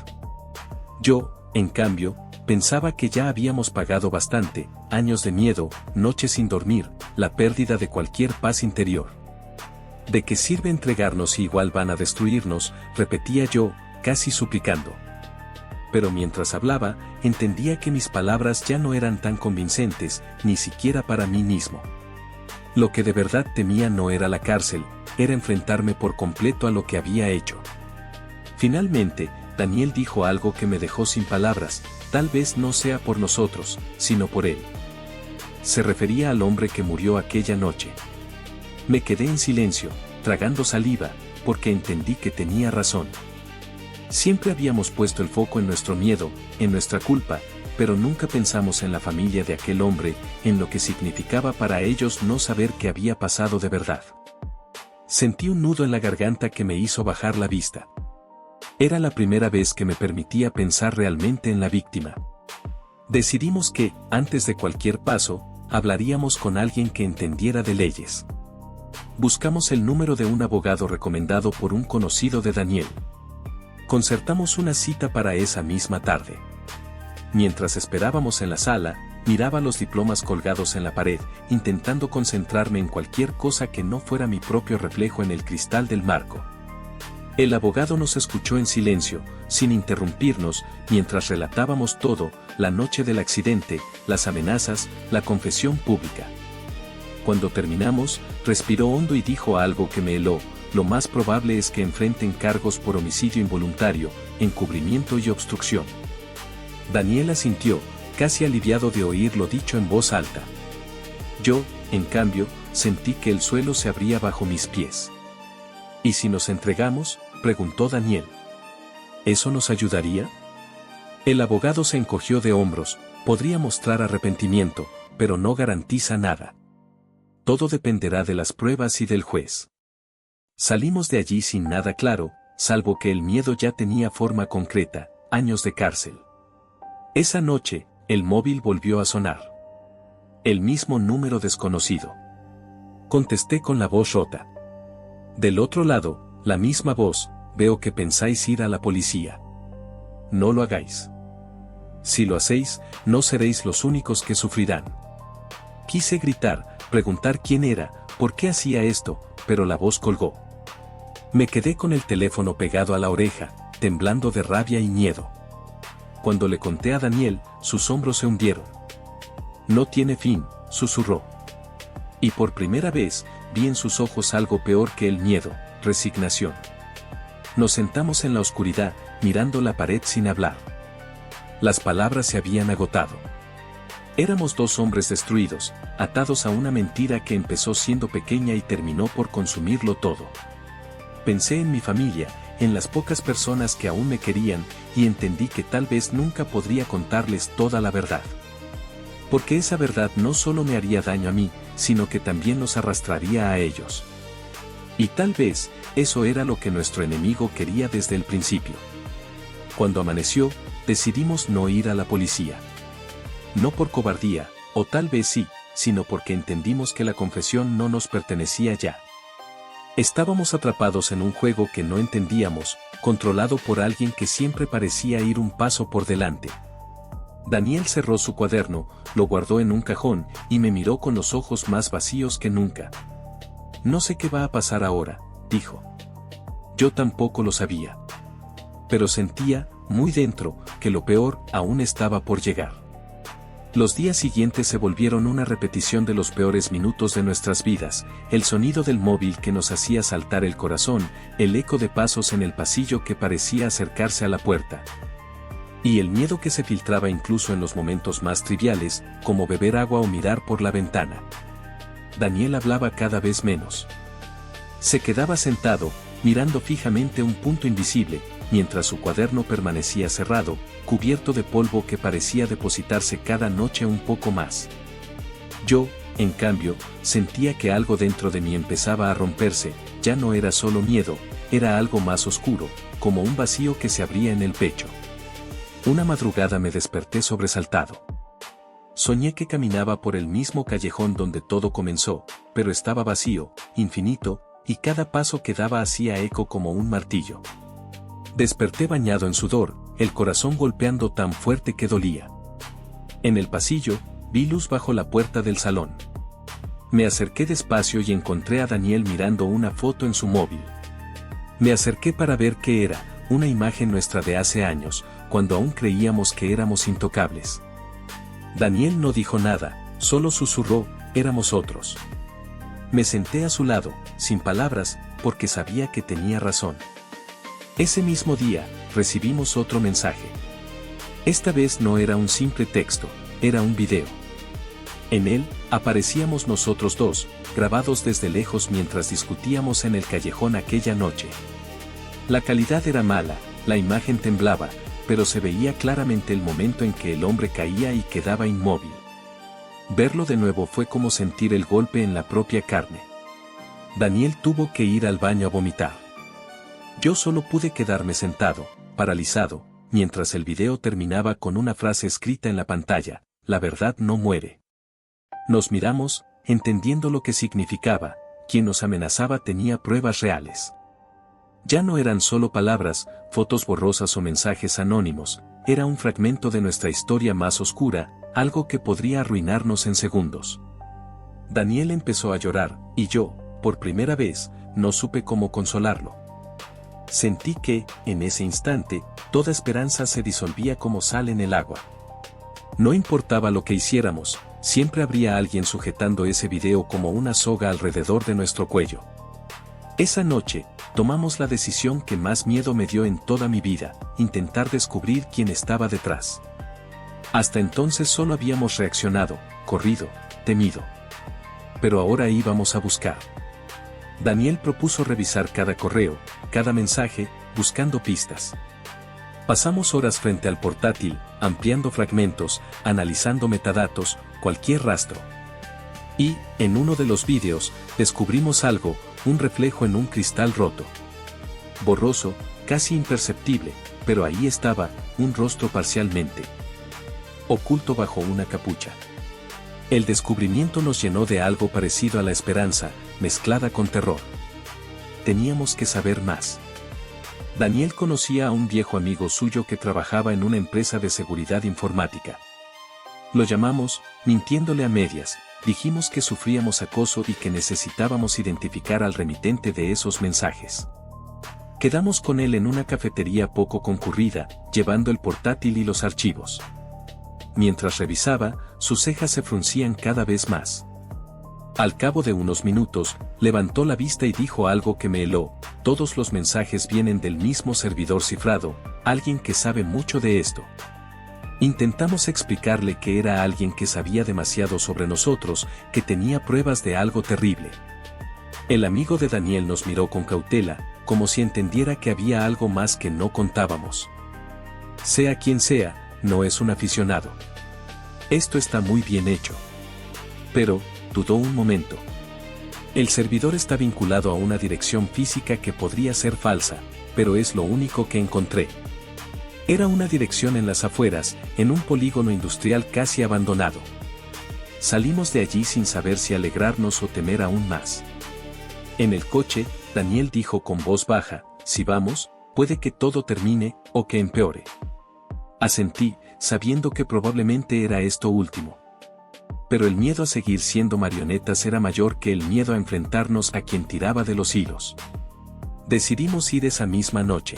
Yo, en cambio, pensaba que ya habíamos pagado bastante, años de miedo, noches sin dormir, la pérdida de cualquier paz interior. ¿De qué sirve entregarnos si igual van a destruirnos?, repetía yo, casi suplicando. Pero mientras hablaba, entendía que mis palabras ya no eran tan convincentes, ni siquiera para mí mismo. Lo que de verdad temía no era la cárcel, era enfrentarme por completo a lo que había hecho. Finalmente, Daniel dijo algo que me dejó sin palabras, tal vez no sea por nosotros, sino por él. Se refería al hombre que murió aquella noche. Me quedé en silencio, tragando saliva, porque entendí que tenía razón. Siempre habíamos puesto el foco en nuestro miedo, en nuestra culpa, pero nunca pensamos en la familia de aquel hombre, en lo que significaba para ellos no saber qué había pasado de verdad. Sentí un nudo en la garganta que me hizo bajar la vista. Era la primera vez que me permitía pensar realmente en la víctima. Decidimos que, antes de cualquier paso, hablaríamos con alguien que entendiera de leyes. Buscamos el número de un abogado recomendado por un conocido de Daniel. Concertamos una cita para esa misma tarde. Mientras esperábamos en la sala, miraba los diplomas colgados en la pared, intentando concentrarme en cualquier cosa que no fuera mi propio reflejo en el cristal del marco. El abogado nos escuchó en silencio, sin interrumpirnos, mientras relatábamos todo, la noche del accidente, las amenazas, la confesión pública. Cuando terminamos, respiró hondo y dijo algo que me heló: lo más probable es que enfrenten cargos por homicidio involuntario, encubrimiento y obstrucción. Daniel asintió, casi aliviado de oír lo dicho en voz alta. Yo, en cambio, sentí que el suelo se abría bajo mis pies. ¿Y si nos entregamos?, preguntó Daniel. ¿Eso nos ayudaría? El abogado se encogió de hombros. Podría mostrar arrepentimiento, pero no garantiza nada. Todo dependerá de las pruebas y del juez. Salimos de allí sin nada claro, salvo que el miedo ya tenía forma concreta: años de cárcel. Esa noche, el móvil volvió a sonar. El mismo número desconocido. Contesté con la voz rota. Del otro lado, la misma voz: veo que pensáis ir a la policía. No lo hagáis. Si lo hacéis, no seréis los únicos que sufrirán. Quise gritar, preguntar quién era, por qué hacía esto, pero la voz colgó. Me quedé con el teléfono pegado a la oreja, temblando de rabia y miedo. Cuando le conté a Daniel, sus hombros se hundieron. No tiene fin, susurró. Y por primera vez, vi en sus ojos algo peor que el miedo: resignación. Nos sentamos en la oscuridad, mirando la pared sin hablar. Las palabras se habían agotado. Éramos dos hombres destruidos, atados a una mentira que empezó siendo pequeña y terminó por consumirlo todo. Pensé en mi familia, en las pocas personas que aún me querían, y entendí que tal vez nunca podría contarles toda la verdad. Porque esa verdad no solo me haría daño a mí, sino que también los arrastraría a ellos. Y tal vez, eso era lo que nuestro enemigo quería desde el principio. Cuando amaneció, decidimos no ir a la policía. No por cobardía, o tal vez sí, sino porque entendimos que la confesión no nos pertenecía ya. Estábamos atrapados en un juego que no entendíamos, controlado por alguien que siempre parecía ir un paso por delante. Daniel cerró su cuaderno, lo guardó en un cajón, y me miró con los ojos más vacíos que nunca. No sé qué va a pasar ahora, dijo. Yo tampoco lo sabía. Pero sentía, muy dentro, que lo peor aún estaba por llegar. Los días siguientes se volvieron una repetición de los peores minutos de nuestras vidas, el sonido del móvil que nos hacía saltar el corazón, el eco de pasos en el pasillo que parecía acercarse a la puerta. Y el miedo que se filtraba incluso en los momentos más triviales, como beber agua o mirar por la ventana. Daniel hablaba cada vez menos. Se quedaba sentado, mirando fijamente un punto invisible, mientras su cuaderno permanecía cerrado, cubierto de polvo que parecía depositarse cada noche un poco más. Yo, en cambio, sentía que algo dentro de mí empezaba a romperse, ya no era solo miedo, era algo más oscuro, como un vacío que se abría en el pecho. Una madrugada me desperté sobresaltado. Soñé que caminaba por el mismo callejón donde todo comenzó, pero estaba vacío, infinito, y cada paso que daba hacía eco como un martillo. Desperté bañado en sudor, el corazón golpeando tan fuerte que dolía. En el pasillo, vi luz bajo la puerta del salón. Me acerqué despacio y encontré a Daniel mirando una foto en su móvil. Me acerqué para ver qué era, una imagen nuestra de hace años, cuando aún creíamos que éramos intocables. Daniel no dijo nada, solo susurró, éramos otros. Me senté a su lado, sin palabras, porque sabía que tenía razón. Ese mismo día, recibimos otro mensaje. Esta vez no era un simple texto, era un video. En él, aparecíamos nosotros dos, grabados desde lejos mientras discutíamos en el callejón aquella noche. La calidad era mala, la imagen temblaba, pero se veía claramente el momento en que el hombre caía y quedaba inmóvil. Verlo de nuevo fue como sentir el golpe en la propia carne. Daniel tuvo que ir al baño a vomitar. Yo solo pude quedarme sentado, paralizado, mientras el video terminaba con una frase escrita en la pantalla, la verdad no muere. Nos miramos, entendiendo lo que significaba, quien nos amenazaba tenía pruebas reales. Ya no eran solo palabras, fotos borrosas o mensajes anónimos, era un fragmento de nuestra historia más oscura, algo que podría arruinarnos en segundos. Daniel empezó a llorar, y yo, por primera vez, no supe cómo consolarlo. Sentí que, en ese instante, toda esperanza se disolvía como sal en el agua. No importaba lo que hiciéramos, siempre habría alguien sujetando ese video como una soga alrededor de nuestro cuello. Esa noche, tomamos la decisión que más miedo me dio en toda mi vida, intentar descubrir quién estaba detrás. Hasta entonces solo habíamos reaccionado, corrido, temido. Pero ahora íbamos a buscar. Daniel propuso revisar cada correo, cada mensaje, buscando pistas. Pasamos horas frente al portátil, ampliando fragmentos, analizando metadatos, cualquier rastro. Y, en uno de los vídeos, descubrimos algo, un reflejo en un cristal roto. Borroso, casi imperceptible, pero ahí estaba, un rostro parcialmente oculto bajo una capucha. El descubrimiento nos llenó de algo parecido a la esperanza, mezclada con terror. Teníamos que saber más. Daniel conocía a un viejo amigo suyo que trabajaba en una empresa de seguridad informática. Lo llamamos, mintiéndole a medias, dijimos que sufríamos acoso y que necesitábamos identificar al remitente de esos mensajes. Quedamos con él en una cafetería poco concurrida, llevando el portátil y los archivos. Mientras revisaba, sus cejas se fruncían cada vez más. Al cabo de unos minutos, levantó la vista y dijo algo que me heló: todos los mensajes vienen del mismo servidor cifrado, alguien que sabe mucho de esto. Intentamos explicarle que era alguien que sabía demasiado sobre nosotros, que tenía pruebas de algo terrible. El amigo de Daniel nos miró con cautela, como si entendiera que había algo más que no contábamos. Sea quien sea, no es un aficionado. Esto está muy bien hecho. Pero, dudó un momento. El servidor está vinculado a una dirección física que podría ser falsa, pero es lo único que encontré. Era una dirección en las afueras, en un polígono industrial casi abandonado. Salimos de allí sin saber si alegrarnos o temer aún más. En el coche, Daniel dijo con voz baja, si vamos, puede que todo termine, o que empeore. Asentí, sabiendo que probablemente era esto último. Pero el miedo a seguir siendo marionetas era mayor que el miedo a enfrentarnos a quien tiraba de los hilos. Decidimos ir esa misma noche.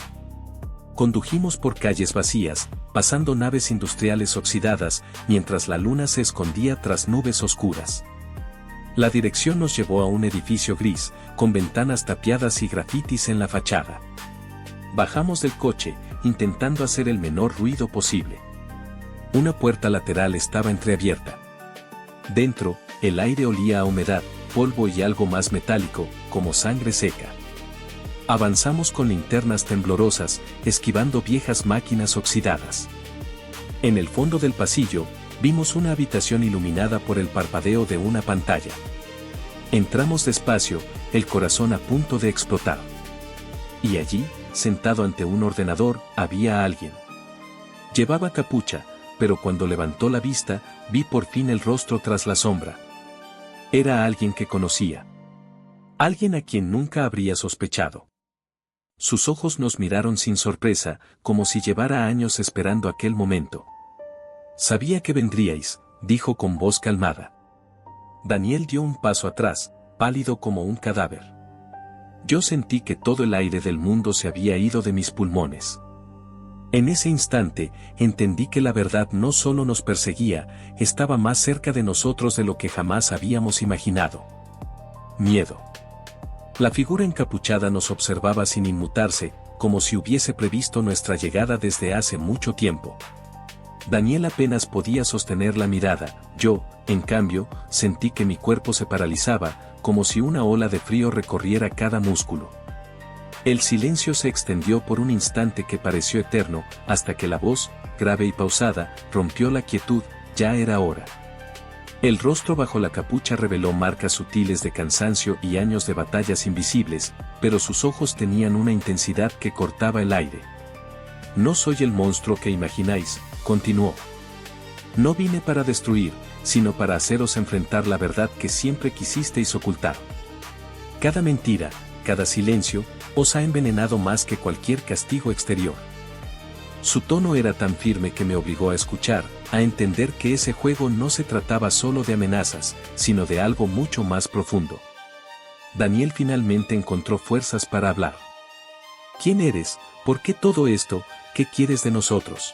Condujimos por calles vacías, pasando naves industriales oxidadas, mientras la luna se escondía tras nubes oscuras. La dirección nos llevó a un edificio gris, con ventanas tapiadas y grafitis en la fachada. Bajamos del coche, intentando hacer el menor ruido posible. Una puerta lateral estaba entreabierta. Dentro, el aire olía a humedad, polvo y algo más metálico, como sangre seca. Avanzamos con linternas temblorosas, esquivando viejas máquinas oxidadas. En el fondo del pasillo, vimos una habitación iluminada por el parpadeo de una pantalla. Entramos despacio, el corazón a punto de explotar. Y allí, sentado ante un ordenador, había alguien. Llevaba capucha, pero cuando levantó la vista, vi por fin el rostro tras la sombra. Era alguien que conocía. Alguien a quien nunca habría sospechado. Sus ojos nos miraron sin sorpresa, como si llevara años esperando aquel momento. Sabía que vendríais, dijo con voz calmada. Daniel dio un paso atrás, pálido como un cadáver. Yo sentí que todo el aire del mundo se había ido de mis pulmones. En ese instante, entendí que la verdad no solo nos perseguía, estaba más cerca de nosotros de lo que jamás habíamos imaginado. Miedo. La figura encapuchada nos observaba sin inmutarse, como si hubiese previsto nuestra llegada desde hace mucho tiempo. Daniel apenas podía sostener la mirada, yo, en cambio, sentí que mi cuerpo se paralizaba, como si una ola de frío recorriera cada músculo. El silencio se extendió por un instante que pareció eterno, hasta que la voz, grave y pausada, rompió la quietud, ya era hora. El rostro bajo la capucha reveló marcas sutiles de cansancio y años de batallas invisibles, pero sus ojos tenían una intensidad que cortaba el aire. No soy el monstruo que imagináis, continuó. No vine para destruir, sino para haceros enfrentar la verdad que siempre quisisteis ocultar. Cada mentira, cada silencio, os ha envenenado más que cualquier castigo exterior. Su tono era tan firme que me obligó a escuchar, a entender que ese juego no se trataba solo de amenazas, sino de algo mucho más profundo. Daniel finalmente encontró fuerzas para hablar. ¿Quién eres? ¿Por qué todo esto? ¿Qué quieres de nosotros?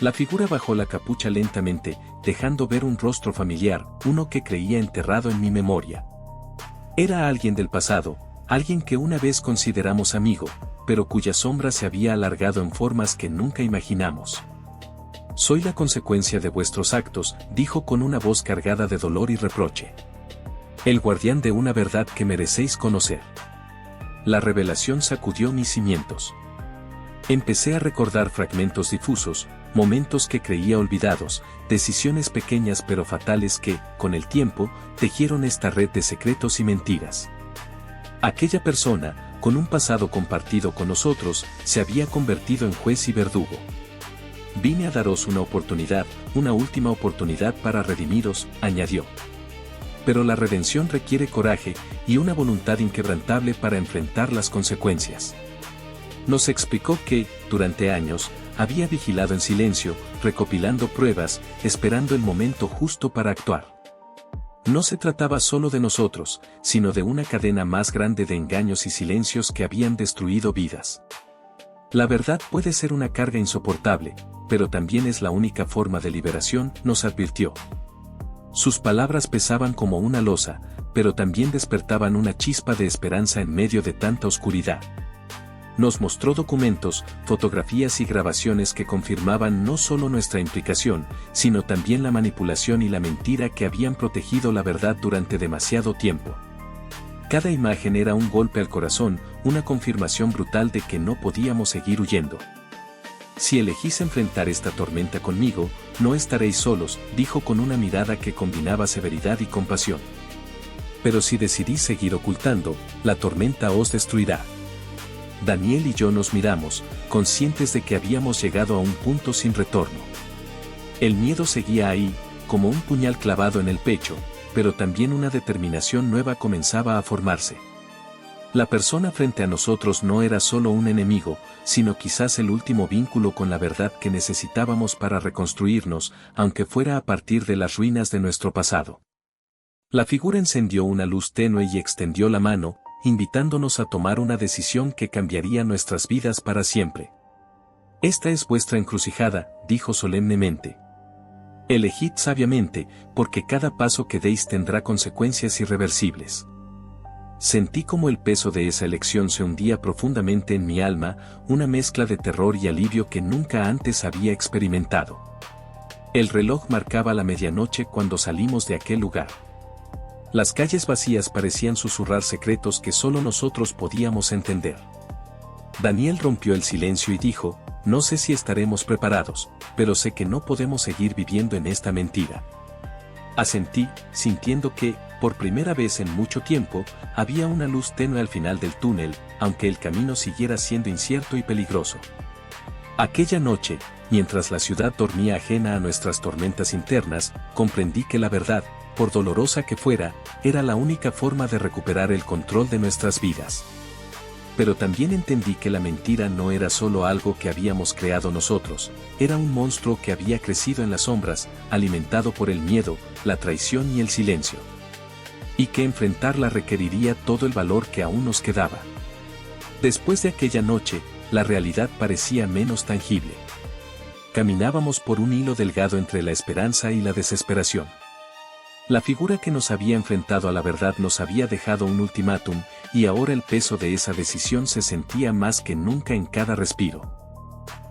La figura bajó la capucha lentamente, dejando ver un rostro familiar, uno que creía enterrado en mi memoria. Era alguien del pasado, alguien que una vez consideramos amigo, pero cuya sombra se había alargado en formas que nunca imaginamos. Soy la consecuencia de vuestros actos, dijo con una voz cargada de dolor y reproche. El guardián de una verdad que merecéis conocer. La revelación sacudió mis cimientos. Empecé a recordar fragmentos difusos, momentos que creía olvidados, decisiones pequeñas pero fatales que, con el tiempo, tejieron esta red de secretos y mentiras. Aquella persona, con un pasado compartido con nosotros, se había convertido en juez y verdugo. Vine a daros una oportunidad, una última oportunidad para redimiros, añadió. Pero la redención requiere coraje y una voluntad inquebrantable para enfrentar las consecuencias. Nos explicó que, durante años, había vigilado en silencio, recopilando pruebas, esperando el momento justo para actuar. No se trataba solo de nosotros, sino de una cadena más grande de engaños y silencios que habían destruido vidas. La verdad puede ser una carga insoportable, pero también es la única forma de liberación, nos advirtió. Sus palabras pesaban como una losa, pero también despertaban una chispa de esperanza en medio de tanta oscuridad. Nos mostró documentos, fotografías y grabaciones que confirmaban no solo nuestra implicación, sino también la manipulación y la mentira que habían protegido la verdad durante demasiado tiempo. Cada imagen era un golpe al corazón, una confirmación brutal de que no podíamos seguir huyendo. Si elegís enfrentar esta tormenta conmigo, no estaréis solos, dijo con una mirada que combinaba severidad y compasión. Pero si decidís seguir ocultando, la tormenta os destruirá. Daniel y yo nos miramos, conscientes de que habíamos llegado a un punto sin retorno. El miedo seguía ahí, como un puñal clavado en el pecho, pero también una determinación nueva comenzaba a formarse. La persona frente a nosotros no era solo un enemigo, sino quizás el último vínculo con la verdad que necesitábamos para reconstruirnos, aunque fuera a partir de las ruinas de nuestro pasado. La figura encendió una luz tenue y extendió la mano, invitándonos a tomar una decisión que cambiaría nuestras vidas para siempre. Esta es vuestra encrucijada, dijo solemnemente. Elegid sabiamente, porque cada paso que deis tendrá consecuencias irreversibles. Sentí como el peso de esa elección se hundía profundamente en mi alma, una mezcla de terror y alivio que nunca antes había experimentado. El reloj marcaba la medianoche cuando salimos de aquel lugar. Las calles vacías parecían susurrar secretos que solo nosotros podíamos entender. Daniel rompió el silencio y dijo, no sé si estaremos preparados, pero sé que no podemos seguir viviendo en esta mentira. Asentí, sintiendo que, por primera vez en mucho tiempo, había una luz tenue al final del túnel, aunque el camino siguiera siendo incierto y peligroso. Aquella noche, mientras la ciudad dormía ajena a nuestras tormentas internas, comprendí que la verdad, por dolorosa que fuera, era la única forma de recuperar el control de nuestras vidas. Pero también entendí que la mentira no era solo algo que habíamos creado nosotros, era un monstruo que había crecido en las sombras, alimentado por el miedo, la traición y el silencio. Y que enfrentarla requeriría todo el valor que aún nos quedaba. Después de aquella noche, la realidad parecía menos tangible. Caminábamos por un hilo delgado entre la esperanza y la desesperación. La figura que nos había enfrentado a la verdad nos había dejado un ultimátum, y ahora el peso de esa decisión se sentía más que nunca en cada respiro.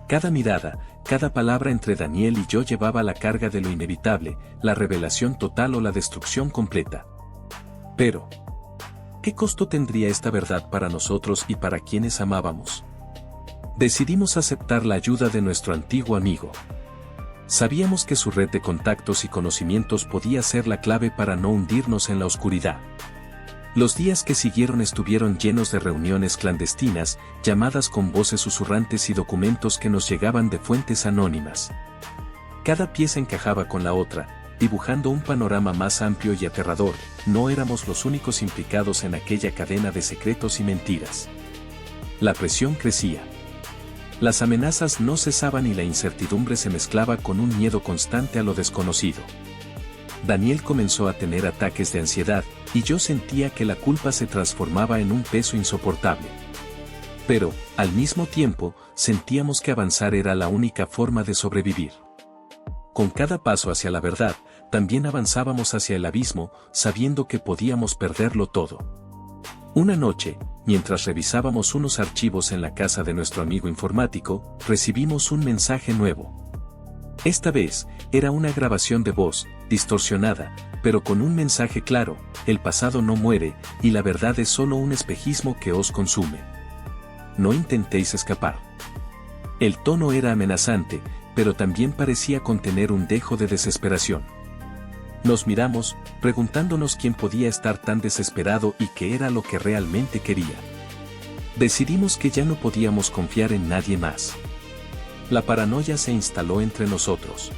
Cada mirada, cada palabra entre Daniel y yo llevaba la carga de lo inevitable, la revelación total o la destrucción completa. Pero, ¿qué costo tendría esta verdad para nosotros y para quienes amábamos? Decidimos aceptar la ayuda de nuestro antiguo amigo. Sabíamos que su red de contactos y conocimientos podía ser la clave para no hundirnos en la oscuridad. Los días que siguieron estuvieron llenos de reuniones clandestinas, llamadas con voces susurrantes y documentos que nos llegaban de fuentes anónimas. Cada pieza encajaba con la otra, dibujando un panorama más amplio y aterrador. No éramos los únicos implicados en aquella cadena de secretos y mentiras. La presión crecía. Las amenazas no cesaban y la incertidumbre se mezclaba con un miedo constante a lo desconocido. Daniel comenzó a tener ataques de ansiedad, y yo sentía que la culpa se transformaba en un peso insoportable. Pero, al mismo tiempo, sentíamos que avanzar era la única forma de sobrevivir. Con cada paso hacia la verdad, también avanzábamos hacia el abismo, sabiendo que podíamos perderlo todo. Una noche, mientras revisábamos unos archivos en la casa de nuestro amigo informático, recibimos un mensaje nuevo. Esta vez, era una grabación de voz, distorsionada, pero con un mensaje claro: el pasado no muere, y la verdad es solo un espejismo que os consume. No intentéis escapar. El tono era amenazante, pero también parecía contener un dejo de desesperación. Nos miramos, preguntándonos quién podía estar tan desesperado y qué era lo que realmente quería. Decidimos que ya no podíamos confiar en nadie más. La paranoia se instaló entre nosotros.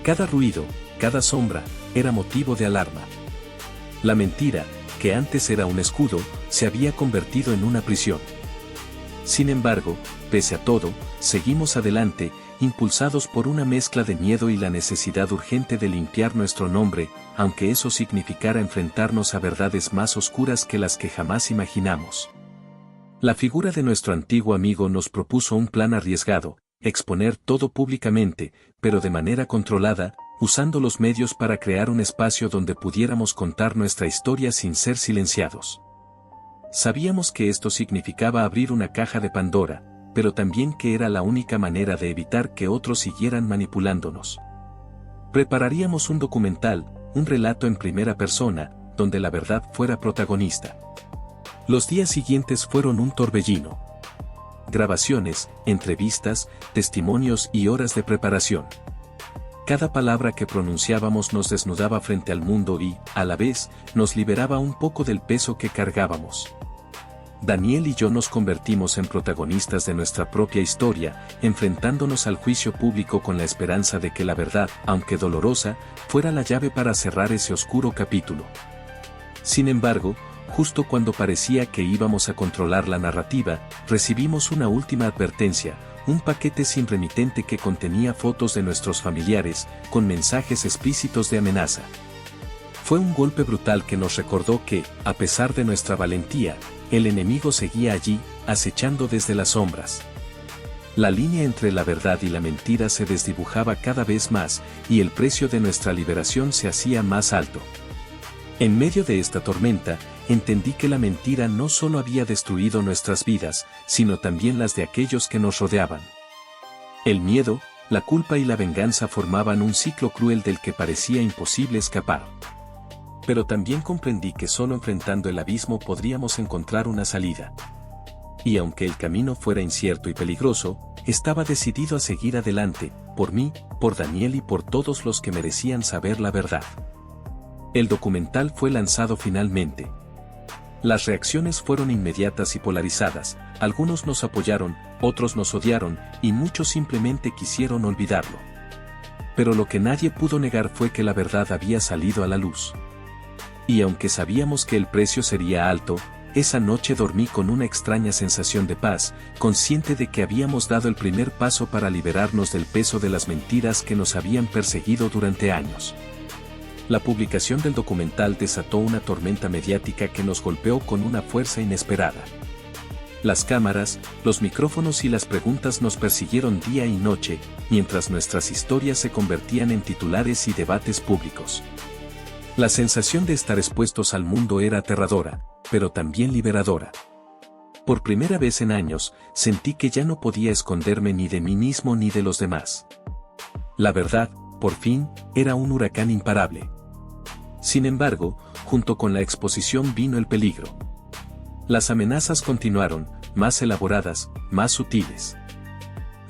Cada ruido, cada sombra, era motivo de alarma. La mentira, que antes era un escudo, se había convertido en una prisión. Sin embargo, pese a todo, seguimos adelante, impulsados por una mezcla de miedo y la necesidad urgente de limpiar nuestro nombre, aunque eso significara enfrentarnos a verdades más oscuras que las que jamás imaginamos. La figura de nuestro antiguo amigo nos propuso un plan arriesgado: exponer todo públicamente, pero de manera controlada, usando los medios para crear un espacio donde pudiéramos contar nuestra historia sin ser silenciados. Sabíamos que esto significaba abrir una caja de Pandora, pero también que era la única manera de evitar que otros siguieran manipulándonos. Prepararíamos un documental, un relato en primera persona, donde la verdad fuera protagonista. Los días siguientes fueron un torbellino. Grabaciones, entrevistas, testimonios y horas de preparación. Cada palabra que pronunciábamos nos desnudaba frente al mundo y, a la vez, nos liberaba un poco del peso que cargábamos. Daniel y yo nos convertimos en protagonistas de nuestra propia historia, enfrentándonos al juicio público con la esperanza de que la verdad, aunque dolorosa, fuera la llave para cerrar ese oscuro capítulo. Sin embargo, justo cuando parecía que íbamos a controlar la narrativa, recibimos una última advertencia, un paquete sin remitente que contenía fotos de nuestros familiares, con mensajes explícitos de amenaza. Fue un golpe brutal que nos recordó que, a pesar de nuestra valentía, el enemigo seguía allí, acechando desde las sombras. La línea entre la verdad y la mentira se desdibujaba cada vez más, y el precio de nuestra liberación se hacía más alto. En medio de esta tormenta, entendí que la mentira no solo había destruido nuestras vidas, sino también las de aquellos que nos rodeaban. El miedo, la culpa y la venganza formaban un ciclo cruel del que parecía imposible escapar. Pero también comprendí que solo enfrentando el abismo podríamos encontrar una salida. Y aunque el camino fuera incierto y peligroso, estaba decidido a seguir adelante, por mí, por Daniel y por todos los que merecían saber la verdad. El documental fue lanzado finalmente. Las reacciones fueron inmediatas y polarizadas, algunos nos apoyaron, otros nos odiaron, y muchos simplemente quisieron olvidarlo. Pero lo que nadie pudo negar fue que la verdad había salido a la luz. Y aunque sabíamos que el precio sería alto, esa noche dormí con una extraña sensación de paz, consciente de que habíamos dado el primer paso para liberarnos del peso de las mentiras que nos habían perseguido durante años. La publicación del documental desató una tormenta mediática que nos golpeó con una fuerza inesperada. Las cámaras, los micrófonos y las preguntas nos persiguieron día y noche, mientras nuestras historias se convertían en titulares y debates públicos. La sensación de estar expuestos al mundo era aterradora, pero también liberadora. Por primera vez en años, sentí que ya no podía esconderme ni de mí mismo ni de los demás. La verdad, por fin, era un huracán imparable. Sin embargo, junto con la exposición vino el peligro. Las amenazas continuaron, más elaboradas, más sutiles.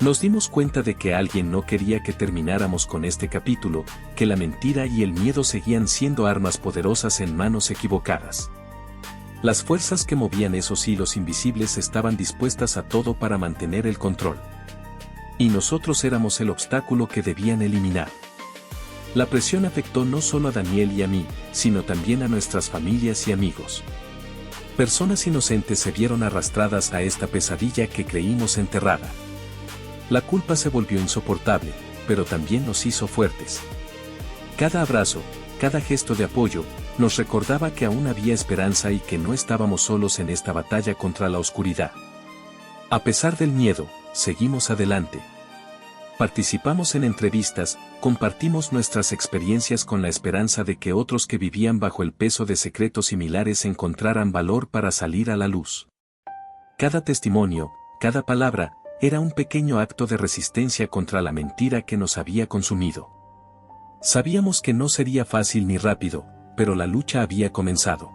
Nos dimos cuenta de que alguien no quería que termináramos con este capítulo, que la mentira y el miedo seguían siendo armas poderosas en manos equivocadas. Las fuerzas que movían esos hilos invisibles estaban dispuestas a todo para mantener el control. Y nosotros éramos el obstáculo que debían eliminar. La presión afectó no solo a Daniel y a mí, sino también a nuestras familias y amigos. Personas inocentes se vieron arrastradas a esta pesadilla que creímos enterrada. La culpa se volvió insoportable, pero también nos hizo fuertes. Cada abrazo, cada gesto de apoyo, nos recordaba que aún había esperanza y que no estábamos solos en esta batalla contra la oscuridad. A pesar del miedo, seguimos adelante. Participamos en entrevistas, compartimos nuestras experiencias con la esperanza de que otros que vivían bajo el peso de secretos similares encontraran valor para salir a la luz. Cada testimonio, cada palabra, era un pequeño acto de resistencia contra la mentira que nos había consumido. Sabíamos que no sería fácil ni rápido, pero la lucha había comenzado.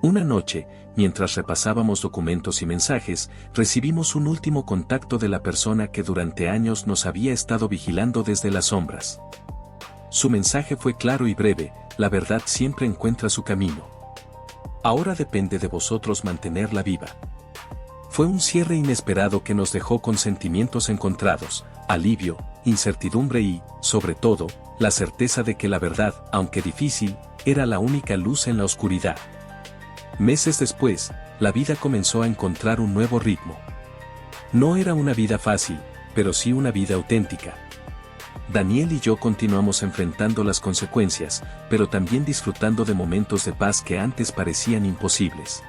Una noche, mientras repasábamos documentos y mensajes, recibimos un último contacto de la persona que durante años nos había estado vigilando desde las sombras. Su mensaje fue claro y breve: la verdad siempre encuentra su camino. Ahora depende de vosotros mantenerla viva. Fue un cierre inesperado que nos dejó con sentimientos encontrados, alivio, incertidumbre y, sobre todo, la certeza de que la verdad, aunque difícil, era la única luz en la oscuridad. Meses después, la vida comenzó a encontrar un nuevo ritmo. No era una vida fácil, pero sí una vida auténtica. Daniel y yo continuamos enfrentando las consecuencias, pero también disfrutando de momentos de paz que antes parecían imposibles.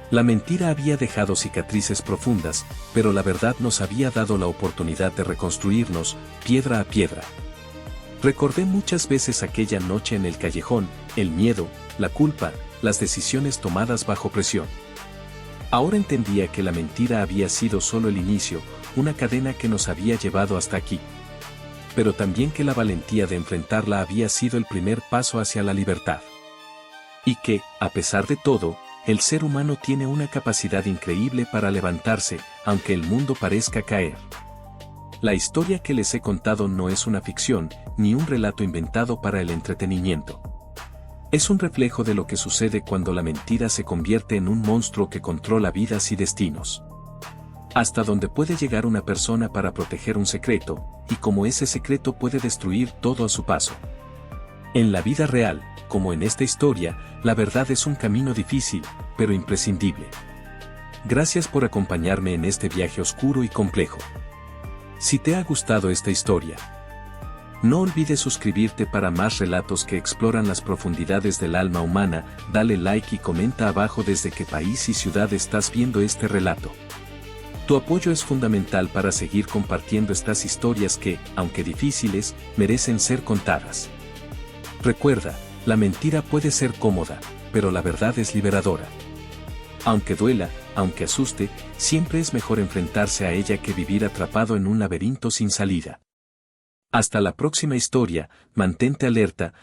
La mentira había dejado cicatrices profundas, pero la verdad nos había dado la oportunidad de reconstruirnos, piedra a piedra. Recordé muchas veces aquella noche en el callejón, el miedo, la culpa, las decisiones tomadas bajo presión. Ahora entendía que la mentira había sido solo el inicio, una cadena que nos había llevado hasta aquí. Pero también que la valentía de enfrentarla había sido el primer paso hacia la libertad. Y que, a pesar de todo, el ser humano tiene una capacidad increíble para levantarse, aunque el mundo parezca caer. La historia que les he contado no es una ficción, ni un relato inventado para el entretenimiento. Es un reflejo de lo que sucede cuando la mentira se convierte en un monstruo que controla vidas y destinos. Hasta dónde puede llegar una persona para proteger un secreto, y cómo ese secreto puede destruir todo a su paso. En la vida real, como en esta historia, la verdad es un camino difícil, pero imprescindible. Gracias por acompañarme en este viaje oscuro y complejo. Si te ha gustado esta historia, no olvides suscribirte para más relatos que exploran las profundidades del alma humana, dale like y comenta abajo desde qué país y ciudad estás viendo este relato. Tu apoyo es fundamental para seguir compartiendo estas historias que, aunque difíciles, merecen ser contadas. Recuerda, la mentira puede ser cómoda, pero la verdad es liberadora. Aunque duela, aunque asuste, siempre es mejor enfrentarse a ella que vivir atrapado en un laberinto sin salida. Hasta la próxima historia, mantente alerta,